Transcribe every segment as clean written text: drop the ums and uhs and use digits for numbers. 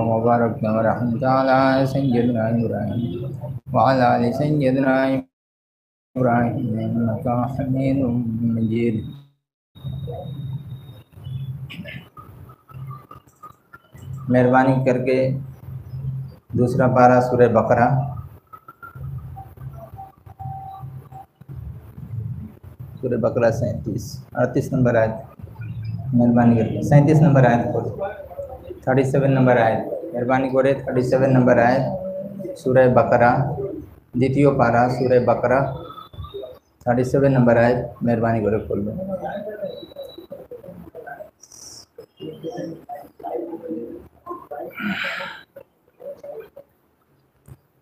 मुबारक व रहमत अला सय्यिदना इब्राहीम व अला आलि सय्यिदना इब्राहीम इन्नका हमीदुम मजीद। मेहरबानी करके दूसरा पारा सूरह बकरा सूरह बकरा 38 नंबर आयत, मेहरबानी करके 37 नंबर आयत खोलो। 37 नंबर आयत, मेहरबानी करे 37 नंबर आयत सूरह बकरा, द्वितीय पारा सूरह बकरा 37 नंबर आयत, मेहरबानी करे खोल दो।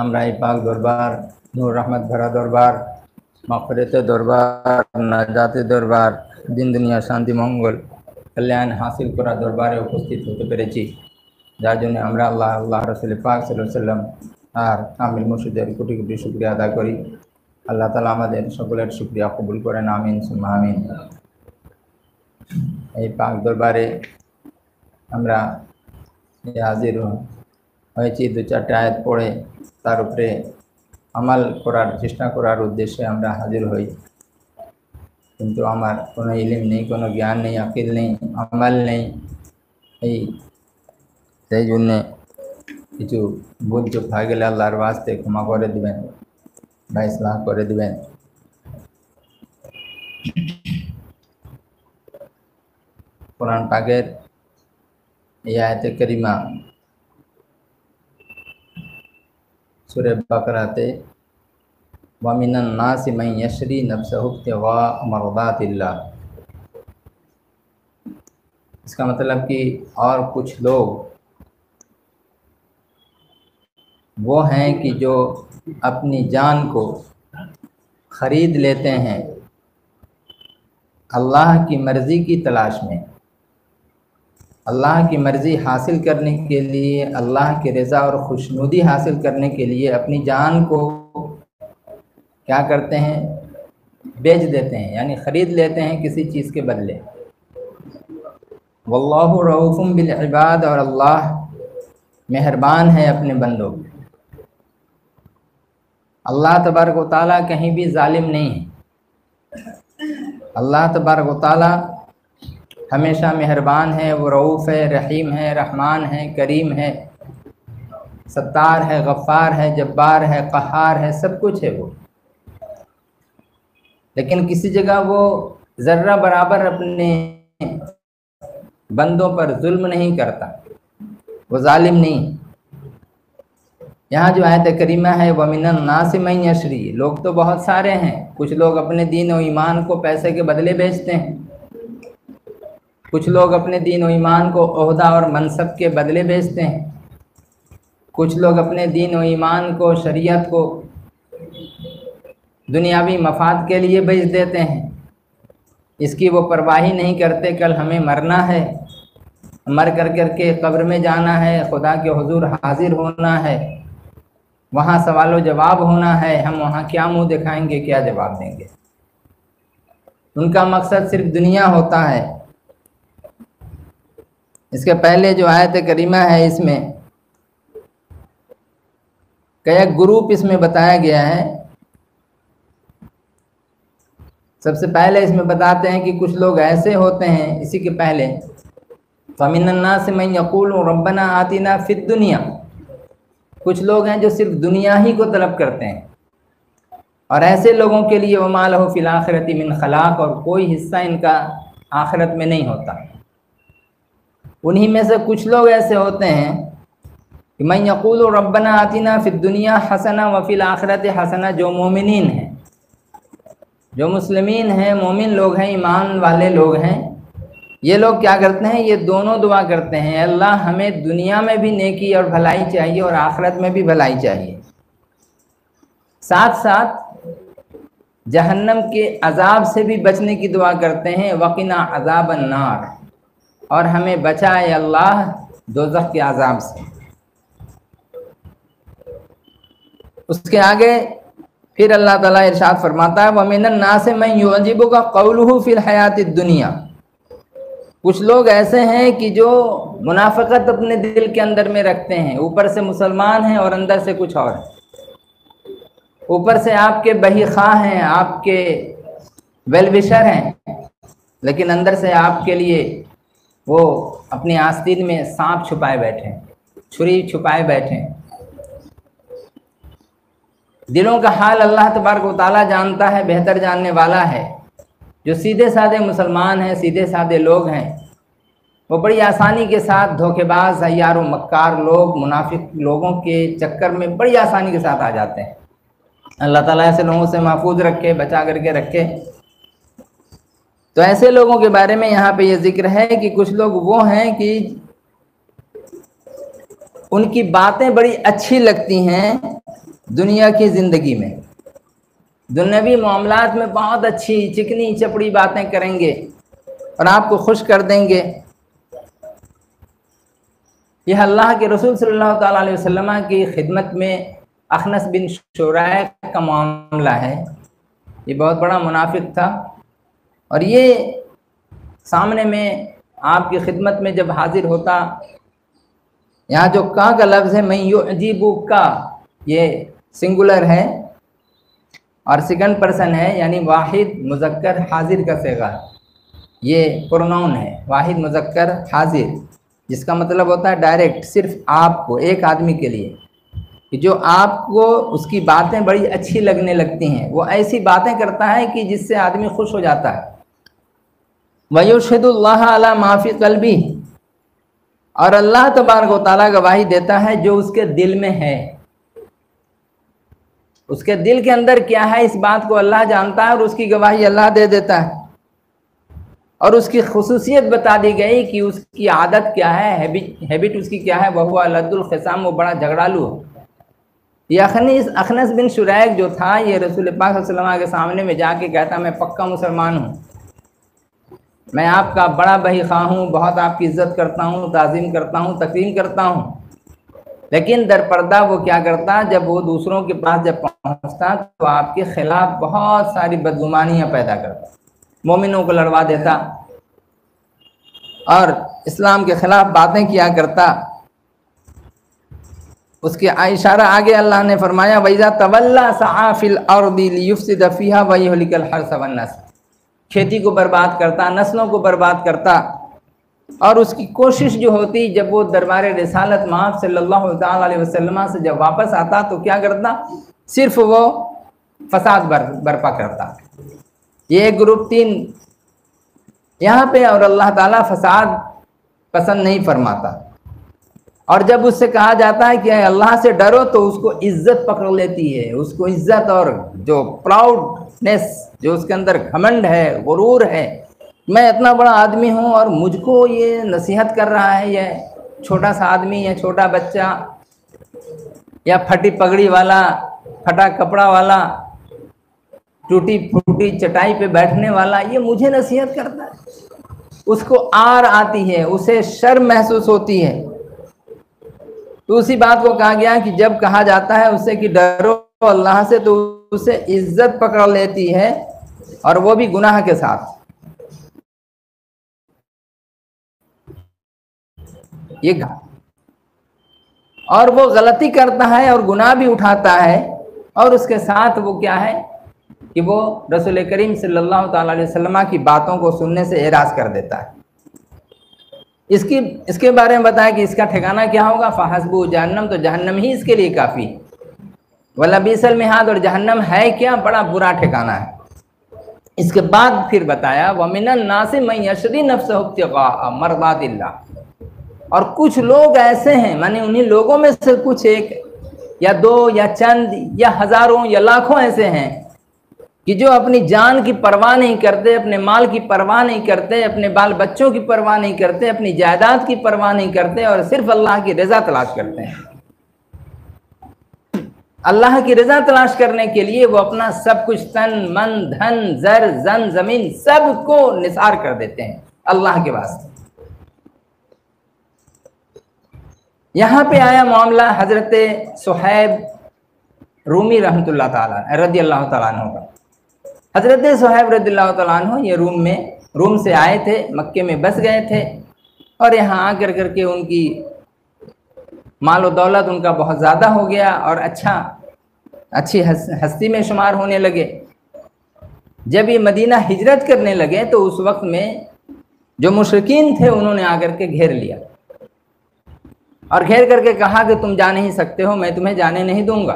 আমরা এই পাক দরবার, নূর রহমত ভরা দরবার, মাগফিরাতের দরবার, নাজাতের দরবার, দিন দুনিয়া শান্তি মঙ্গল কল্যাণ হাসিল করা দরবারে উপস্থিত হতে পেরেছি, যার জন্য আমরা আল্লাহ রাসূল পাক সাল্লাল্লাহু আলাইহি ওয়াসাল্লাম আর কামিল মুর্শিদের কোটি কোটি শুকরিয়া আদায় করি। আল্লাহ তাআলা আমাদের সকলের শুকরিয়া কবুল করেন, আমিন সুম্মা আমিন। এই পাক দরবারে আমরা হাজির হয়েছি, দু চারটে আয়াত পড়ে তার উপরে আমাল করার চেষ্টা করার উদ্দেশ্যে আমরা হাজির হই, কিন্তু আমার কোনো ইলম নেই, কোনো জ্ঞান নেই, আকিল নেই, আমাল নেই। সেই জন্যে কিছু ভুল চুপ হয়ে গেলে আল্লাহর ওয়াস্তে ক্ষমা করে দিবেন বা ইসলাহ করে দিবেন। কোরআন পাকের এই আয়াতে কারিমা सूरह बकराते वमिनन नासि मन यशरी नफ्सहु इब्तिगा मरदातिल्लाह, इसका मतलब कि और कुछ लोग वो हैं कि जो अपनी जान को ख़रीद लेते हैं अल्लाह की मर्ज़ी की तलाश में, अल्लाह की मर्ज़ी हासिल करने के लिए, अल्लाह की रज़ा और खुशनुदी हासिल करने के लिए अपनी जान को क्या करते हैं, बेच देते हैं, यानी ख़रीद लेते हैं किसी चीज़ के बदले। वल्लाहु रऊफ़ुम बिल इबाद, और अल्लाह मेहरबान है अपने बंदों। अल्लाह तबारक व तआला कहीं भी जालिम नहीं है। अल्लाह तबारक व तआला हमेशा मेहरबान है, वो रऊफ़ है, रहीम है, रहमान है, करीम है, सत्तार है, गफ़ार है, जब्बार है, क़हार है, सब कुछ है वो। लेकिन किसी जगह वो ज़र्रा बराबर अपने बंदों पर जुल्म नहीं करता, वो जालिम नहीं। यहाँ जो आयत करीमा है वमिनन नास मन यशरी, लोग तो बहुत सारे हैं। कुछ लोग अपने दीन और ईमान को पैसे के बदले बेचते हैं, कुछ लोग अपने दीन और ईमान को ओहदा और मनसब के बदले बेचते हैं, कुछ लोग अपने दीन और ईमान को, शरीयत को दुनियावी मफाद के लिए बेच देते हैं। इसकी वो परवाही नहीं करते कल हमें मरना है, मर कर के कब्र में जाना है, खुदा के हुजूर हाजिर होना है, वहाँ सवाल व जवाब होना है। हम वहाँ क्या मुंह दिखाएंगे, क्या जवाब देंगे। उनका मकसद सिर्फ दुनिया होता है। इसके पहले जो आयत करीमा है इसमें कई ग्रुप इसमें बताया गया है। सबसे पहले इसमें बताते हैं कि कुछ लोग ऐसे होते हैं, इसी के पहले फ़मिनन नास मन यक़ूलु रब्बना आतिना फ़िद दुनिया, कुछ लोग हैं जो सिर्फ दुनिया ही को तलब करते हैं, और ऐसे लोगों के लिए वमा लहु फ़िल आखिरति मिन खलाक़, और कोई हिस्सा इनका आखिरत में नहीं होता। उन्हीं में से कुछ लोग ऐसे होते हैं कि मन यक़ूलु रब्बना आतिना फ़िद दुनिया हसना व फ़िल आखिरति हसना, जो मोमिनीन हैं, जो मुस्लिमीन हैं, मोमिन लोग हैं, ईमान वाले लोग हैं, ये लोग क्या करते हैं, ये दोनों दुआ करते हैं, अल्लाह हमें दुनिया में भी नेकी और भलाई चाहिए और आखिरत में भी भलाई चाहिए, साथ साथ जहन्नम के अजाब से भी बचने की दुआ करते हैं, वक़िना अज़ाबन नार, और हमें बचाए अल्लाह दोज़ख के अजाब से। उसके आगे फिर अल्लाह ताला इरशाद फरमाता है वमिनन नास मन युअजिबुका क़ौलुहु फ़िल हयातिद दुनिया, कुछ लोग ऐसे हैं कि जो मुनाफ़िक़त अपने दिल के अंदर में रखते हैं, ऊपर से मुसलमान हैं और अंदर से कुछ और है। ऊपर से आपके बही ख़्वाह हैं, आपके वेल विशर हैं, लेकिन अंदर से आपके लिए वो अपनी आस्तीन में सांप छुपाए बैठे, छुरी छुपाए बैठे। दिलों का हाल अल्लाह तबारक व तआला जानता है, बेहतर जानने वाला है। जो सीधे साधे मुसलमान हैं, सीधे साधे लोग हैं, वो बड़ी आसानी के साथ धोखेबाज, हय्यार व मक्कार लोग, मुनाफिक लोगों के चक्कर में बड़ी आसानी के साथ आ जाते हैं। अल्लाह ताला ऐसे लोगों से महफूज रखे, बचा करके रखे। तो ऐसे लोगों के बारे में यहाँ पे ये जिक्र है कि कुछ लोग वो हैं कि उनकी बातें बड़ी अच्छी लगती हैं दुनिया की ज़िंदगी में, दुनियावी मामलात में बहुत अच्छी चिकनी चपड़ी बातें करेंगे और आपको खुश कर देंगे। यह अल्लाह के रसूल सल्लल्लाहु ताला अलैहि वसल्लम की खिदमत में अखनस बिन शुरैक का मामला है। ये बहुत बड़ा मुनाफिक था और ये सामने में आपकी खिदमत में जब हाजिर होता, यहाँ जो का लफ्ज़ है मैं युअजिबु का, ये सिंगुलर है और सेकंड पर्सन है, यानी वाहिद मुज़क्कर हाजिर का सेगा, ये प्रोनाउन है वाहिद मुज़क्कर हाजिर, जिसका मतलब होता है डायरेक्ट, सिर्फ आपको, एक आदमी के लिए, कि जो आपको उसकी बातें बड़ी अच्छी लगने लगती हैं, वो ऐसी बातें करता है कि जिससे आदमी खुश हो जाता है। वयुशहिदुल्लाह अला मा फी क़ल्बी, और अल्लाह तबारक व तआला गवाही देता है जो उसके दिल में है। उसके दिल के अंदर क्या है इस बात को अल्लाह जानता है और उसकी गवाही अल्लाह दे देता है। और उसकी खुसूसियत बता दी गई कि उसकी आदत क्या है, हैबिट उसकी क्या है, वह हुआ लद्दुल ख़िसाम, वो बड़ा झगड़ालू। ये अखनस बिन शुरैक जो था, ये रसूल पाक सल्लल्लाहु अलैहि वसल्लम के सामने में जाके कहता मैं पक्का मुसलमान हूँ, मैं आपका बड़ा बही ख़्वाह हूँ, बहुत आपकी इज़्ज़त करता हूँ, ताज़ीम करता हूँ, तकरीम करता हूँ। लेकिन दरपर्दा वो क्या करता, जब वो दूसरों के पास जब पहुँचता तो आपके ख़िलाफ़ बहुत सारी बदगुमानियाँ पैदा करता, मोमिनों को लड़वा देता और इस्लाम के ख़िलाफ़ बातें किया करता। उसके इशारा आगे अल्लाह ने फरमाया वैज़ा तवल्ला सआ फिल अर्दि लियुफ्सिद फीहा व युहलिकल हर्स वन नस्ल, खेती को बर्बाद करता, नस्लों को बर्बाद करता। और उसकी कोशिश जो होती जब वो दरबार रिसालत माब सल्लल्लाहु अलैहि वसल्लम से जब वापस आता तो क्या करता, सिर्फ वो फसाद बर्पा करता। ये ग्रुप 3 यहाँ पे, और अल्लाह ताला फसाद पसंद नहीं फरमाता। और जब उससे कहा जाता है कि अल्लाह से डरो तो उसको इज्जत पकड़ लेती है, उसको इज्जत और जो प्राउडनेस, जो उसके अंदर घमंड है, गुरूर है, मैं इतना बड़ा आदमी हूँ और मुझको ये नसीहत कर रहा है ये छोटा सा आदमी या छोटा बच्चा या फटी पगड़ी वाला, फटा कपड़ा वाला, टूटी फूटी चटाई पे बैठने वाला, ये मुझे नसीहत करता है। उसको आर आती है, उसे शर्म महसूस होती है। तो उसी बात को कहा गया कि जब कहा जाता है उससे कि डरो अल्लाह से, तो उसे इज्जत पकड़ लेती है, और वो भी गुनाह के साथ। ये और वो गलती करता है और गुनाह भी उठाता है, और उसके साथ वो क्या है कि वो रसूल करीम सल्लल्लाहु अलैहि वसल्लम की बातों को सुनने से एराज कर देता है। इसके बारे में बताया कि इसका ठिकाना क्या होगा, फहस्बु जहन्नम, तो जहन्नम ही इसके लिए काफ़ी। वला बिसल मिहाद, और जहन्नम है क्या, बड़ा बुरा ठिकाना है। इसके बाद फिर बताया वमिनन नासि मन यशरी नफ्सहु इब्तिगा मरदातिल्लाह, और कुछ लोग ऐसे हैं, माने उन्हीं लोगों में से कुछ एक या दो या चंद या हजारों या लाखों ऐसे हैं कि जो अपनी जान की परवाह नहीं करते, अपने माल की परवाह नहीं करते, अपने बाल बच्चों की परवाह नहीं करते, अपनी जायदाद की परवाह नहीं करते, और सिर्फ अल्लाह की रज़ा तलाश करते हैं। अल्लाह की रज़ा तलाश करने के लिए वो अपना सब कुछ, तन मन धन जर जन जमीन, सब को निसार कर देते हैं अल्लाह के वास्ते। यहाँ पे आया मामला हजरत सुहैब रूमी रहमतुल्लाह ताला रदियल्लाहु ताला अन्हु का। हजरत सुहैब रदियल्लाहु ताला अन्हु ये रूम से आए थे, मक्के में बस गए थे, और यहाँ आकर करके उनकी माल और दौलत उनका बहुत ज़्यादा हो गया और अच्छी हस्ती में शुमार होने लगे। जब ये मदीना हिजरत करने लगे तो उस वक्त में जो मुशरिकीन थे उन्होंने आकर के घेर लिया, और घेर करके कहा कि तुम जा नहीं सकते हो, मैं तुम्हें जाने नहीं दूंगा।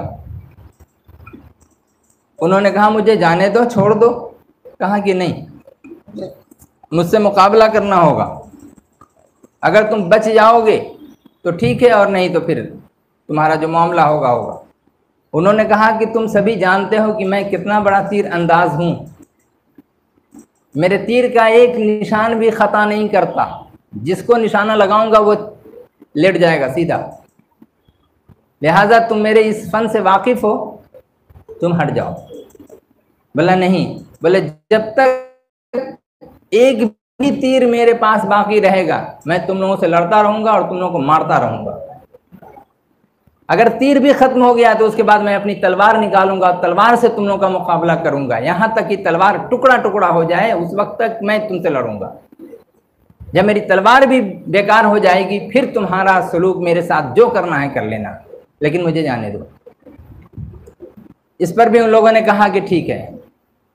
उन्होंने कहा मुझे जाने दो, छोड़ दो। कहा कि नहीं, मुझसे मुकाबला करना होगा, अगर तुम बच जाओगे तो ठीक है, और नहीं तो फिर तुम्हारा जो मामला होगा होगा। उन्होंने कहा कि तुम सभी जानते हो कि मैं कितना बड़ा तीर अंदाज हूँ, मेरे तीर का एक निशान भी ख़ता नहीं करता, जिसको निशाना लगाऊंगा वो लेट जाएगा सीधा, लिहाजा तुम मेरे इस फन से वाकिफ़ हो, तुम हट जाओ। बोला नहीं, बोले जब तक एक भी तीर मेरे पास बाकी रहेगा मैं तुम लोगों से लड़ता रहूंगा और तुम लोगों को मारता रहूंगा। अगर तीर भी खत्म हो गया तो उसके बाद मैं अपनी तलवार निकालूंगा और तलवार से तुम लोगों का मुकाबला करूंगा, यहां तक कि तलवार टुकड़ा टुकड़ा हो जाए, उस वक्त तक मैं तुमसे लड़ूंगा। जब मेरी तलवार भी बेकार हो जाएगी फिर तुम्हारा सलूक मेरे साथ जो करना है कर लेना, लेकिन मुझे जाने दो। इस पर भी उन लोगों ने कहा कि ठीक है।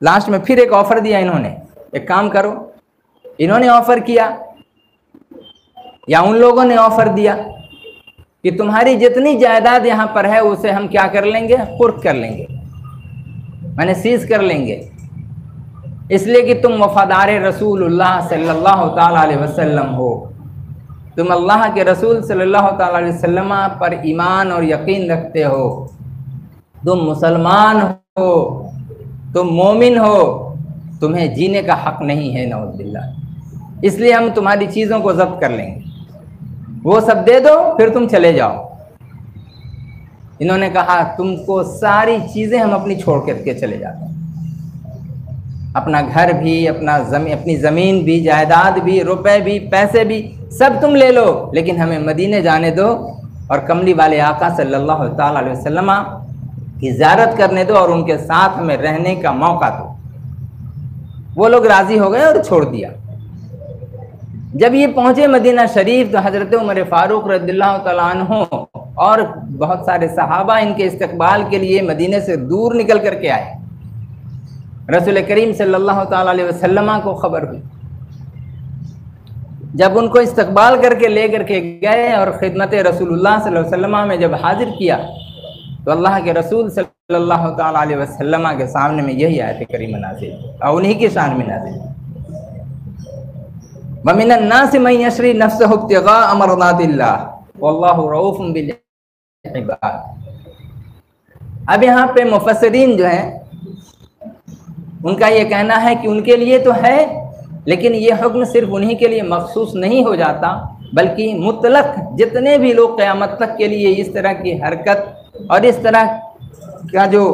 लास्ट में फिर एक ऑफर दिया इन्होंने, एक काम करो, इन्होंने ऑफर किया या उन लोगों ने ऑफर दिया कि तुम्हारी जितनी जायदाद यहाँ पर है उसे हम क्या कर लेंगे, कुर्क कर लेंगे, मैंने सीज कर लेंगे, इसलिए कि तुम वफादार रसूलुल्लाह सल्लल्लाहु ताला अलैहि वसल्लम हो, तुम अल्लाह के रसूल सल्लल्लाहु ताला अलैहि वसल्लम पर ईमान और यकीन रखते हो, तुम मुसलमान हो, तुम मोमिन हो, तुम्हें जीने का हक नहीं है नऊज़ बिल्लाह, इसलिए हम तुम्हारी चीज़ों को जब्त कर लेंगे, वो सब दे दो फिर तुम चले जाओ। इन्होंने कहा तुमको सारी चीज़ें हम अपनी छोड़ करके चले जाते हैं, अपना घर भी, अपनी ज़मीन भी, जायदाद भी, रुपए भी, पैसे भी, सब तुम ले लो, लेकिन हमें मदीने जाने दो और कमली वाले आका सल्लल्लाहु ताला अलैहि वसल्लम की ज़ियारत करने दो और उनके साथ हमें रहने का मौका दो। वो लोग राज़ी हो गए और छोड़ दिया। जब ये पहुँचे मदीना शरीफ तो हज़रत उमर फ़ारूक रज़ियल्लाहु तआला अन्हु और बहुत सारे सहाबा इनके इस्तकबाल के लिए मदीने से दूर निकल करके आए। रसूल करीम सल्लल्लाहु ताला अलैहि वसल्लम को खबर हुई। जब उनको इस्तकबाल करके ले करके गए और खिदमत रसूलुल्लाह सल्लल्लाहु अलैहि वसल्लम में जब हाजिर किया तो अल्लाह के रसूल सल्लल्लाहु ताला अलैहि वसल्लम के सामने में यही आयत करीम नाज़िल और उन्हीं की शान में नाज़िल। व मिनन नास मन यशरी नफ्सहु इब्तिगाअ मरदातिल्लाह वल्लाहु रऊफुम बिल इबाद। अब यहाँ पे मुफस्सिरीन जो हैं उनका ये कहना है कि उनके लिए तो है, लेकिन ये हुक्म सिर्फ उन्हीं के लिए मखसूस नहीं हो जाता, बल्कि मुतलक जितने भी लोग क़यामत तक के लिए इस तरह की हरकत और इस तरह का जो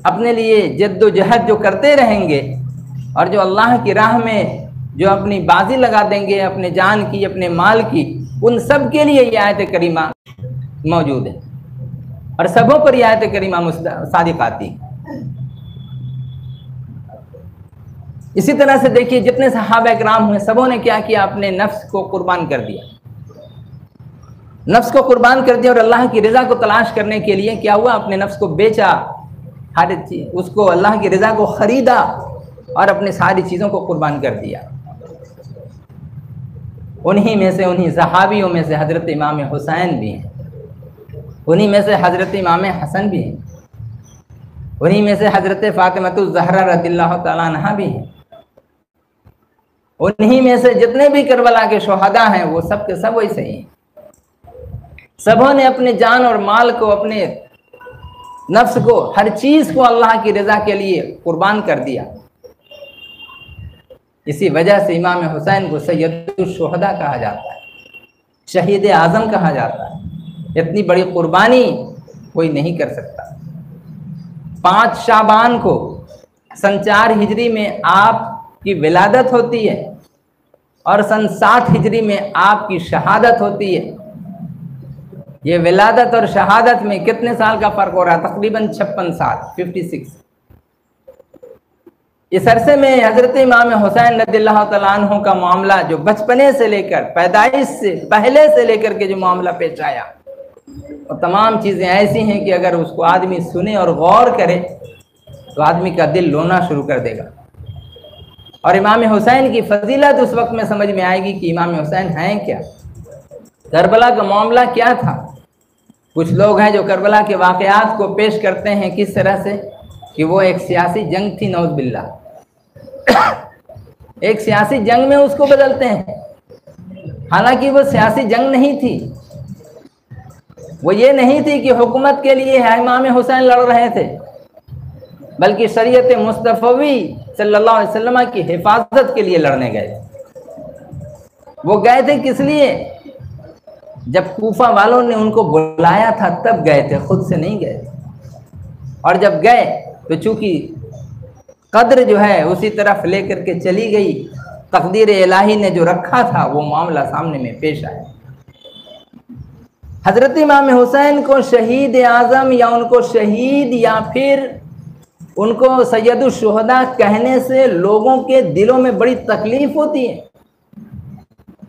अपने लिए जद्दोजहद जो करते रहेंगे और जो अल्लाह की राह में जो अपनी बाजी लगा देंगे अपने जान की अपने माल की, उन सब के लिए ये आयत करीमा मौजूद है और सबों पर ये आयत करीमा सादिक आती। इसी तरह से देखिए जितने सहाबा इकराम हुए सबों ने क्या किया, अपने नफ्स को कुर्बान कर दिया, नफ्स को कुर्बान कर दिया और अल्लाह की रज़ा को तलाश करने के लिए क्या हुआ, अपने नफ्स को बेचा, हर चीज उसको अल्लाह की रज़ा को ख़रीदा और अपने सारी चीज़ों को कुर्बान कर दिया। उन्हीं में से उन्हीं सहाबियों में से हज़रत इमाम हुसैन भी हैं, उन्हीं में से हज़रत इमाम हसन भी हैं, उन्हीं में से हज़रत फ़ातिमतुज़ ज़हरा रज़ियल्लाहु तआला अन्हा भी हैं, उन्हीं में से जितने भी करबला के शोहदा हैं वो सब के सब वैसे ही हैं। सबों ने अपने जान और माल को, अपने नफ्स को, हर चीज़ को अल्लाह की रज़ा के लिए कुर्बान कर दिया। इसी वजह से इमाम हुसैन को सैयदुश शुहदा कहा जाता है, शहीद आज़म कहा जाता है। इतनी बड़ी कुर्बानी कोई नहीं कर सकता। 5 शाबान को सन 4 हिजरी में आपकी विलादत होती है और सन 60 हिजरी में आपकी शहादत होती है। ये विलादत और शहादत में कितने साल का फ़र्क हो रहा है? तकरीबन 56 साल, 56। इस अरसे में हज़रत इमाम हुसैन रज़ियल्लाहु तआला अन्हु का मामला जो बचपने से लेकर, पैदाइश से पहले से लेकर के जो मामला पेश आया, और तमाम चीज़ें ऐसी हैं कि अगर उसको आदमी सुने और गौर करे तो आदमी का दिल रोना शुरू कर देगा। और इमाम हुसैन की फजीलत उस वक्त में समझ में आएगी कि इमाम हुसैन हैं क्या, करबला का मामला क्या था। कुछ लोग हैं जो करबला के वाक़यात को पेश करते हैं किस तरह से कि वो एक सियासी जंग थी, नौज़ बिल्लाह। एक सियासी जंग में उसको बदलते हैं, हालांकि वो सियासी जंग नहीं थी। वो ये नहीं थी कि हुकूमत के लिए इमाम हुसैन लड़ रहे थे, बल्कि शरीयत मुस्तफ़वी सल्लल्लाहु अलैहि वसल्लम की हिफाजत के लिए लड़ने गए थे। वो गए थे किस लिए? जब कूफा वालों ने उनको बुलाया था तब गए थे, खुद से नहीं गए थे। और जब गए तो चूंकि कद्र जो है उसी तरफ लेकर के चली गई, तकदीर इलाही ने जो रखा था वो मामला सामने में पेश आया। हजरत इमाम हुसैन को शहीद आज़म या उनको शहीद या फिर उनको सैयदुश शुहदा कहने से लोगों के दिलों में बड़ी तकलीफ होती है।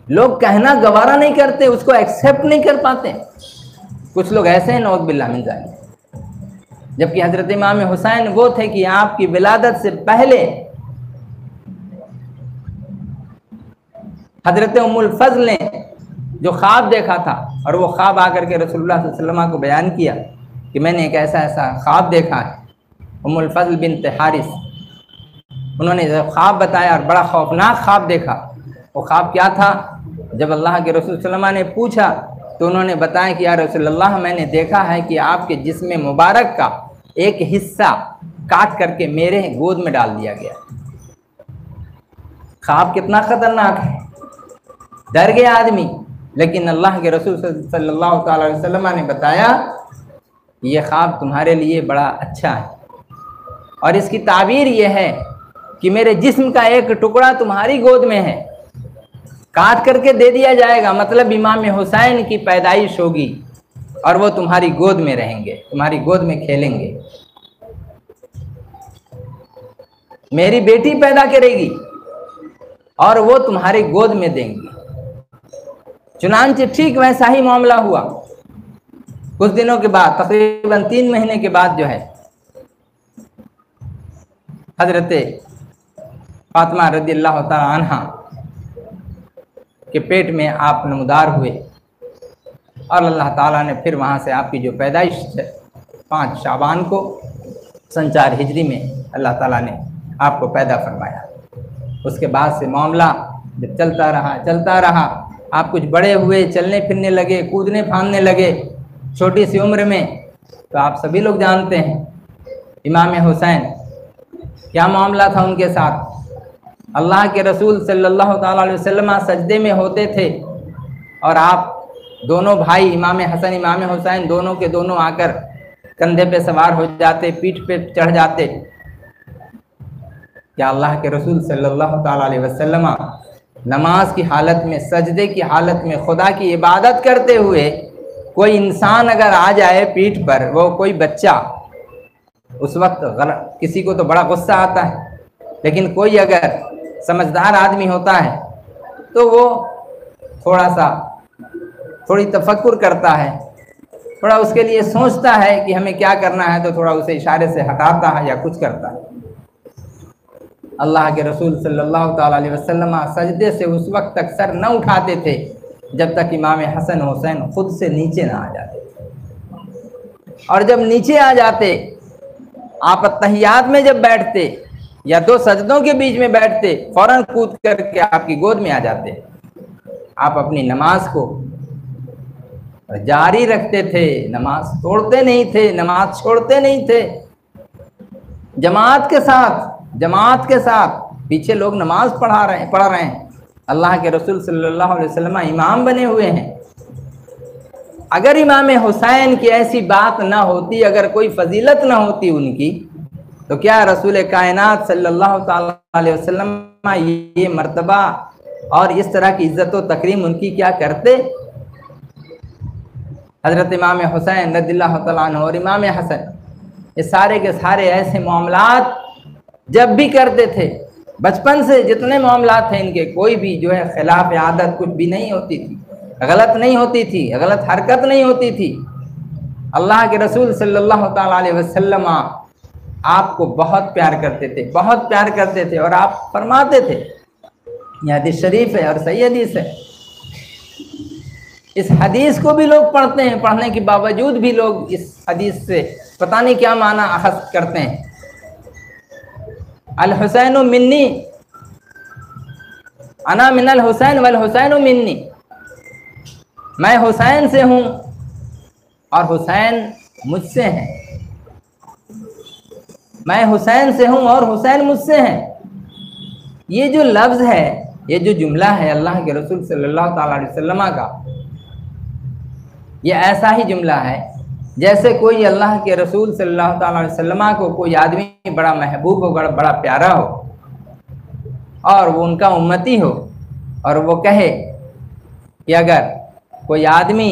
लोग कहना गवारा नहीं करते, उसको एक्सेप्ट नहीं कर पाते। कुछ लोग ऐसे हैं नौज़ बिल्लाह मिन ज़ालिक। जबकि हजरत इमाम हुसैन वो थे कि आपकी विलादत से पहले हजरत उम्मुल फज़ल ने जो ख्वाब देखा था और वो ख्वाब आकर के रसूलुल्लाह सल्लल्लाहु अलैहि वसल्लम को बयान किया कि मैंने एक ऐसा ऐसा ख्वाब देखा है। उम्मुल फज़ल बिन्त हारिस, उन्होंने जब ख्वाब बताया और बड़ा खौफनाक ख्वाब देखा। वो ख्वाब क्या था? जब अल्लाह के रसूल सल्लल्लाहु अलैहि वसल्लम ने पूछा तो उन्होंने बताया कि या रसूलल्लाह, मैंने देखा है कि आपके जिस्म मुबारक का एक हिस्सा काट करके मेरे गोद में डाल दिया गया। ख्वाब कितना खतरनाक है, डर गया आदमी। लेकिन अल्लाह के रसूल सल्लल्लाहु अलैहि वसल्लम ने बताया ये ख्वाब तुम्हारे लिए बड़ा अच्छा है और इसकी ताबीर ये है कि मेरे जिस्म का एक टुकड़ा तुम्हारी गोद में है, काट करके दे दिया जाएगा। मतलब इमाम हुसैन की पैदाइश होगी और वो तुम्हारी गोद में रहेंगे, तुम्हारी गोद में खेलेंगे। मेरी बेटी पैदा करेगी और वो तुम्हारी गोद में देंगी। चुनांचे ठीक वैसा ही मामला हुआ। कुछ दिनों के बाद, तकरीबन 3 महीने के बाद जो है, हजरत फातिमा रज़ियल्लाहु ताला अन्हा के पेट में आप नमूदार हुए और अल्लाह ताला ने फिर वहाँ से आपकी जो पैदाइश है 5 शाबान को सन 4 हिजरी में अल्लाह ताला ने आपको पैदा फरमाया। उसके बाद से मामला जब चलता रहा, आप कुछ बड़े हुए, चलने फिरने लगे, कूदने फांदने लगे छोटी सी उम्र में, तो आप सभी लोग जानते हैं इमाम हुसैन क्या मामला था उनके साथ। अल्लाह के रसूल सल्लल्लाहु ताला अलैहि वसल्लम सजदे में होते थे और आप दोनों भाई इमाम हसन इमाम हुसैन दोनों के दोनों आकर कंधे पे सवार हो जाते, पीठ पे चढ़ जाते। क्या अल्लाह के रसूल सल्लल्लाहु ताला अलैहि वसल्लम नमाज की हालत में, सजदे की हालत में, खुदा की इबादत करते हुए कोई इंसान अगर आ जाए पीठ पर, वो कोई बच्चा, उस वक्त किसी को तो बड़ा गुस्सा आता है, लेकिन कोई अगर समझदार आदमी होता है तो वो थोड़ी तफक्कुर करता है, थोड़ा उसके लिए सोचता है कि हमें क्या करना है, तो थोड़ा उसे इशारे से हटाता है या कुछ करता है। अल्लाह के रसूल सल्लल्लाहु ताला अलैहि वसल्लम सजदे से उस वक्त तक सर न उठाते थे जब तक इमाम हसन हुसैन खुद से नीचे ना आ जाते। और जब नीचे आ जाते, आप तहियात में जब बैठते या 2 सजदों के बीच में बैठते, फौरन कूद करके आपकी गोद में आ जाते। आप अपनी नमाज को जारी रखते थे, नमाज तोड़ते नहीं थे, नमाज छोड़ते नहीं थे। जमात के साथ पीछे लोग नमाज पढ़ रहे हैं, अल्लाह के रसूल सल्लल्लाहु अलैहि वसल्लम इमाम बने हुए हैं। अगर इमाम हुसैन की ऐसी बात ना होती, अगर कोई फजीलत ना होती उनकी, तो क्या रसूल कायनात सल्लल्लाहु ताला अलैहि वसल्लम ये मर्तबा और इस तरह की इज्जत व तकरीम उनकी क्या करते। हज़रत इमाम हुसैन रज़ियल्लाहु ताला अन्हु और इमाम हसन ये सारे के सारे ऐसे मामलात जब भी करते थे, बचपन से जितने मामलात थे इनके, कोई भी जो है खिलाफ आदत कुछ भी नहीं होती थी, गलत नहीं होती थी, गलत हरकत नहीं होती थी। अल्लाह के रसूल सल्लल्लाहु ताला अलैहि वसल्लम आपको बहुत प्यार करते थे, बहुत प्यार करते थे। और आप फरमाते थे, यह हदीस शरीफ है और सही हदीस है, इस हदीस को भी लोग पढ़ते हैं, पढ़ने के बावजूद भी लोग इस हदीस से पता नहीं क्या माना अखज़ करते हैं। अल हुसैन मिन्नी, अना मिनल हुसैन वल हुसैन मिन्नी, मैं हुसैन से हूँ और हुसैन मुझसे है। मैं हुसैन से हूँ और हुसैन मुझसे है। ये जो लफ्ज़ है, ये जो जुमला है अल्लाह के रसूल सल्लल्लाहु ताला अलैहि वसल्लम का, ये ऐसा ही जुमला है जैसे कोई अल्लाह के रसूल सल्लल्लाहु ताला अलैहि वसल्लम को कोई आदमी बड़ा महबूब हो, बड़ा प्यारा हो और वो उनका उम्मती हो, और वो कहे कि अगर कोई आदमी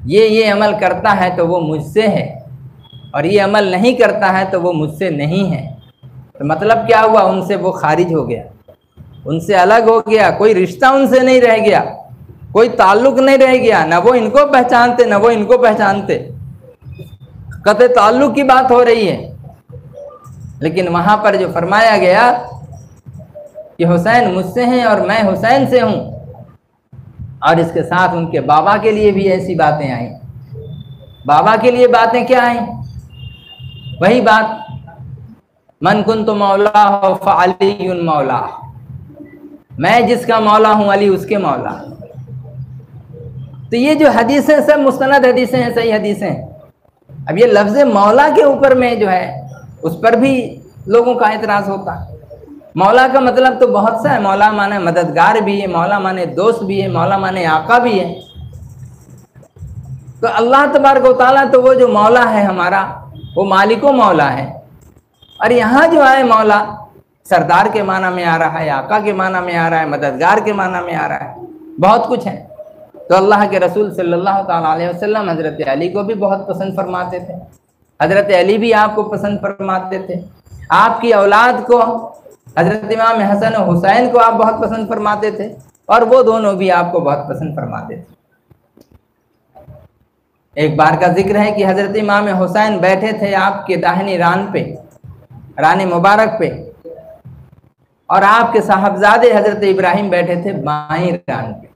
ये अमल करता है तो वो मुझसे है, और ये अमल नहीं करता है तो वो मुझसे नहीं है। तो मतलब क्या हुआ, उनसे वो खारिज हो गया, उनसे अलग हो गया, कोई रिश्ता उनसे नहीं रह गया, कोई ताल्लुक नहीं रह गया, न वो इनको पहचानते न वो इनको पहचानते, कतई ताल्लुक की बात हो रही है। लेकिन वहां पर जो फरमाया गया कि हुसैन मुझसे हैं और मैं हुसैन से हूं, और इसके साथ उनके बाबा के लिए भी ऐसी बातें आई। बाबा के लिए बातें क्या आई, वही बात, मन कुन्तु मौला हो फअलियुन मौला, मैं जिसका मौला हूं अली उसके मौला। तो ये जो हदीसें सब मुस्तनद हदीसें हैं, सही हदीसें हैं। अब ये लफ्ज़ मौला के ऊपर में जो है उस पर भी लोगों का एतराज़ होता है। मौला का मतलब तो बहुत सा है, मौला माने मददगार भी है, मौला माने दोस्त भी है, मौला माने आका भी है। तो अल्लाह तबारक व तआला तो वो जो मौला है हमारा, वो मालिको मौला है। और यहाँ जो है मौला सरदार के माना में आ रहा है, आका के माना में आ रहा है, मददगार के माना में आ रहा है, बहुत कुछ है। तो अल्लाह के रसूल सल्लल्लाहु ताला अलैहि वसल्लम हज़रत अली को भी बहुत पसंद फरमाते थे, हज़रत अली भी आपको पसंद फरमाते थे, आपकी औलाद को हज़रत इमाम हसन और हुसैन को आप बहुत पसंद फरमाते थे, और वो दोनों भी आपको बहुत पसंद फरमाते थे। एक बार का जिक्र है कि हज़रत इमाम हुसैन बैठे थे आपके दाहिनी रान पे, रानी मुबारक पे, और आपके साहबजादे हज़रत इब्राहिम बैठे थे बाईं रान पे।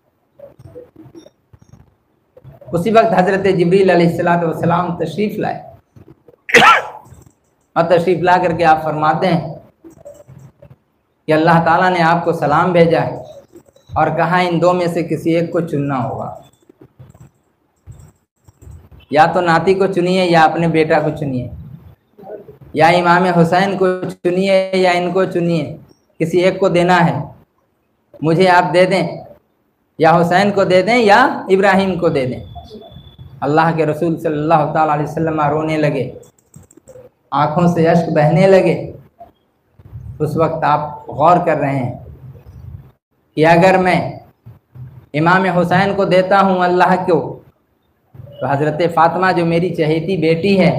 उसी वक्त हज़रत जिब्रील अलैहिस्सलाम तशरीफ़ लाए और तशरीफ़ ला करके आप फरमाते हैं कि अल्लाह ताला ने आपको सलाम भेजा है और कहा इन दो में से किसी एक को चुनना होगा, या तो नाती को चुनिए या अपने बेटा को चुनिए, या इमाम हुसैन को चुनिए या इनको चुनिए, किसी एक को देना है। मुझे आप दे दें, या हुसैन को दे दें या इब्राहिम को दे दें। अल्लाह के रसूल सल्लल्लाहु ताला अलैहि वसल्लम रोने लगे, आँखों से अश्क बहने लगे। उस वक्त आप गौर कर रहे हैं कि अगर मैं इमाम हुसैन को देता हूँ अल्लाह को, तो हज़रत फ़ातिमा जो मेरी चहेती बेटी है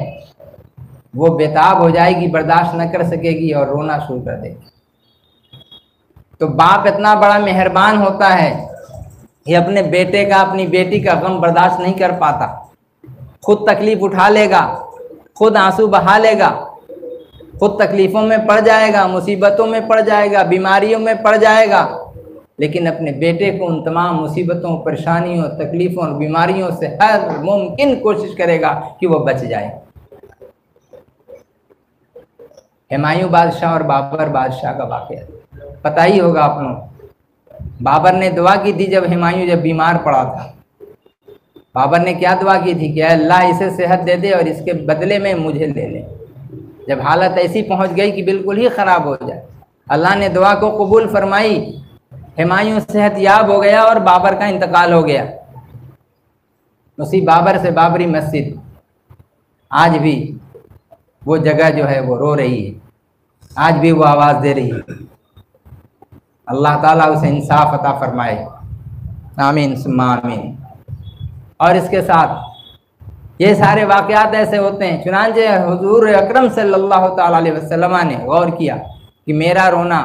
वो बेताब हो जाएगी, बर्दाश्त न कर सकेगी और रोना शुरू कर देगी। तो बाप इतना बड़ा मेहरबान होता है कि अपने बेटे का, अपनी बेटी का गम बर्दाश्त नहीं कर पाता, खुद तकलीफ़ उठा लेगा, खुद आंसू बहा लेगा, खुद तकलीफ़ों में पड़ जाएगा, मुसीबतों में पड़ जाएगा, बीमारियों में पड़ जाएगा, लेकिन अपने बेटे को उन तमाम मुसीबतों, परेशानियों, तकलीफ़ों और बीमारियों से हर मुमकिन कोशिश करेगा कि वो बच जाए। हुमायूं बादशाह और बाबर बादशाह का वाक़या पता ही होगा आप लोग। बाबर ने दुआ की थी जब हुमायूं जब बीमार पड़ा था। बाबर ने क्या दुआ की थी कि अल्लाह इसे सेहत दे दे और इसके बदले में मुझे ले ले। जब हालत ऐसी पहुंच गई कि बिल्कुल ही ख़राब हो जाए, अल्लाह ने दुआ को कबूल फरमाई। हुमायूं सेहत याब हो गया और बाबर का इंतकाल हो गया। उसी बाबर से बाबरी मस्जिद आज भी वो जगह जो है वो रो रही है, आज भी वो आवाज़ दे रही है। अल्लाह ताला उसे इंसाफ अता फरमाए, आमीन सुम्मा आमीन। और इसके साथ ये सारे वाक़यात ऐसे होते हैं। चुनांचे हुजूर अकरम सल्लल्लाहु ताला अलैहि वसल्लम ने गौर किया कि मेरा रोना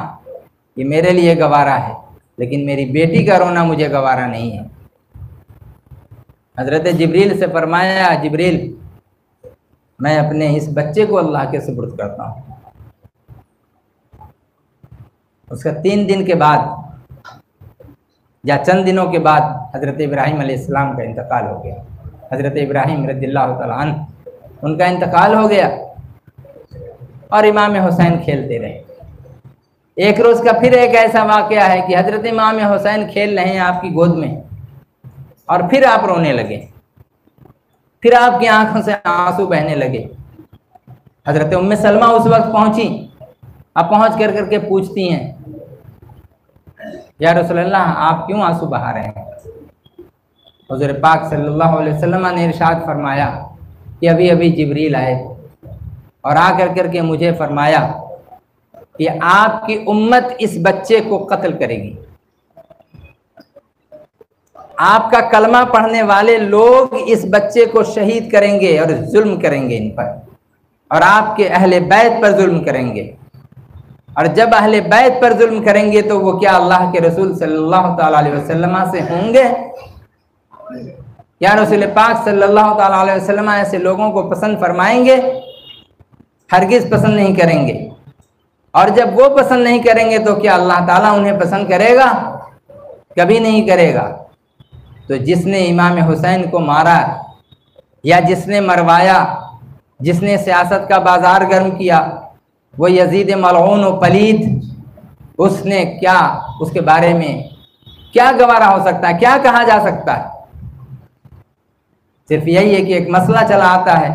ये मेरे लिए गवारा है, लेकिन मेरी बेटी का रोना मुझे गवारा नहीं है। हज़रत जिब्रील से फरमाया, जिब्रील मैं अपने इस बच्चे को अल्लाह के सुपुर्द करता हूँ। उसका 3 दिन के बाद या चंद दिनों के बाद हज़रत इब्राहिम अलैहिस्सलाम का इंतकाल हो गया। हज़रत इब्राहिम रज़ियल्लाहु तआला अन्हु उनका इंतकाल हो गया और इमाम हुसैन खेलते रहे। एक रोज़ का फिर एक ऐसा वाक़या है कि हज़रत इमाम हुसैन खेल रहे हैं आपकी गोद में और फिर आप रोने लगे, फिर आपकी आंखों से आंसू बहने लगे। हज़रत उम्मे सलमा उस वक्त पहुंची। अब पहुंच कर करके पूछती हैं, या रसूलल्लाह आप क्यों आंसू बहा रहे हैं? हुज़ूर पाक सल्लल्लाहु अलैहि वसल्लम ने इरशाद फरमाया कि अभी अभी जिब्रील आए और आ कर करके मुझे फरमाया कि आपकी उम्मत इस बच्चे को कत्ल करेगी। आपका कलमा पढ़ने वाले लोग इस बच्चे को शहीद करेंगे और जुल्म करेंगे इन पर, और आपके अहले बैत पर जुल्म करेंगे। और जब अहले बैत पर जुल्म करेंगे तो वो क्या अल्लाह के रसूल सल्लल्लाहु ताला अलैहि वसल्लम से होंगे? या रसूल पाक सल्लल्लाहु ताला अलैहि वसल्लम ऐसे लोगों को पसंद फरमाएंगे? हरगिज़ पसंद नहीं करेंगे। और जब वो पसंद नहीं करेंगे तो क्या अल्लाह ताला उन्हें पसंद करेगा? कभी नहीं करेगा। तो जिसने इमाम हुसैन को मारा या जिसने मरवाया, जिसने सियासत का बाजार गर्म किया, वो यजीद मलऊन व पलीद, उसने क्या, उसके बारे में क्या गवारा हो सकता है, क्या कहा जा सकता है? सिर्फ यही है कि एक मसला चला आता है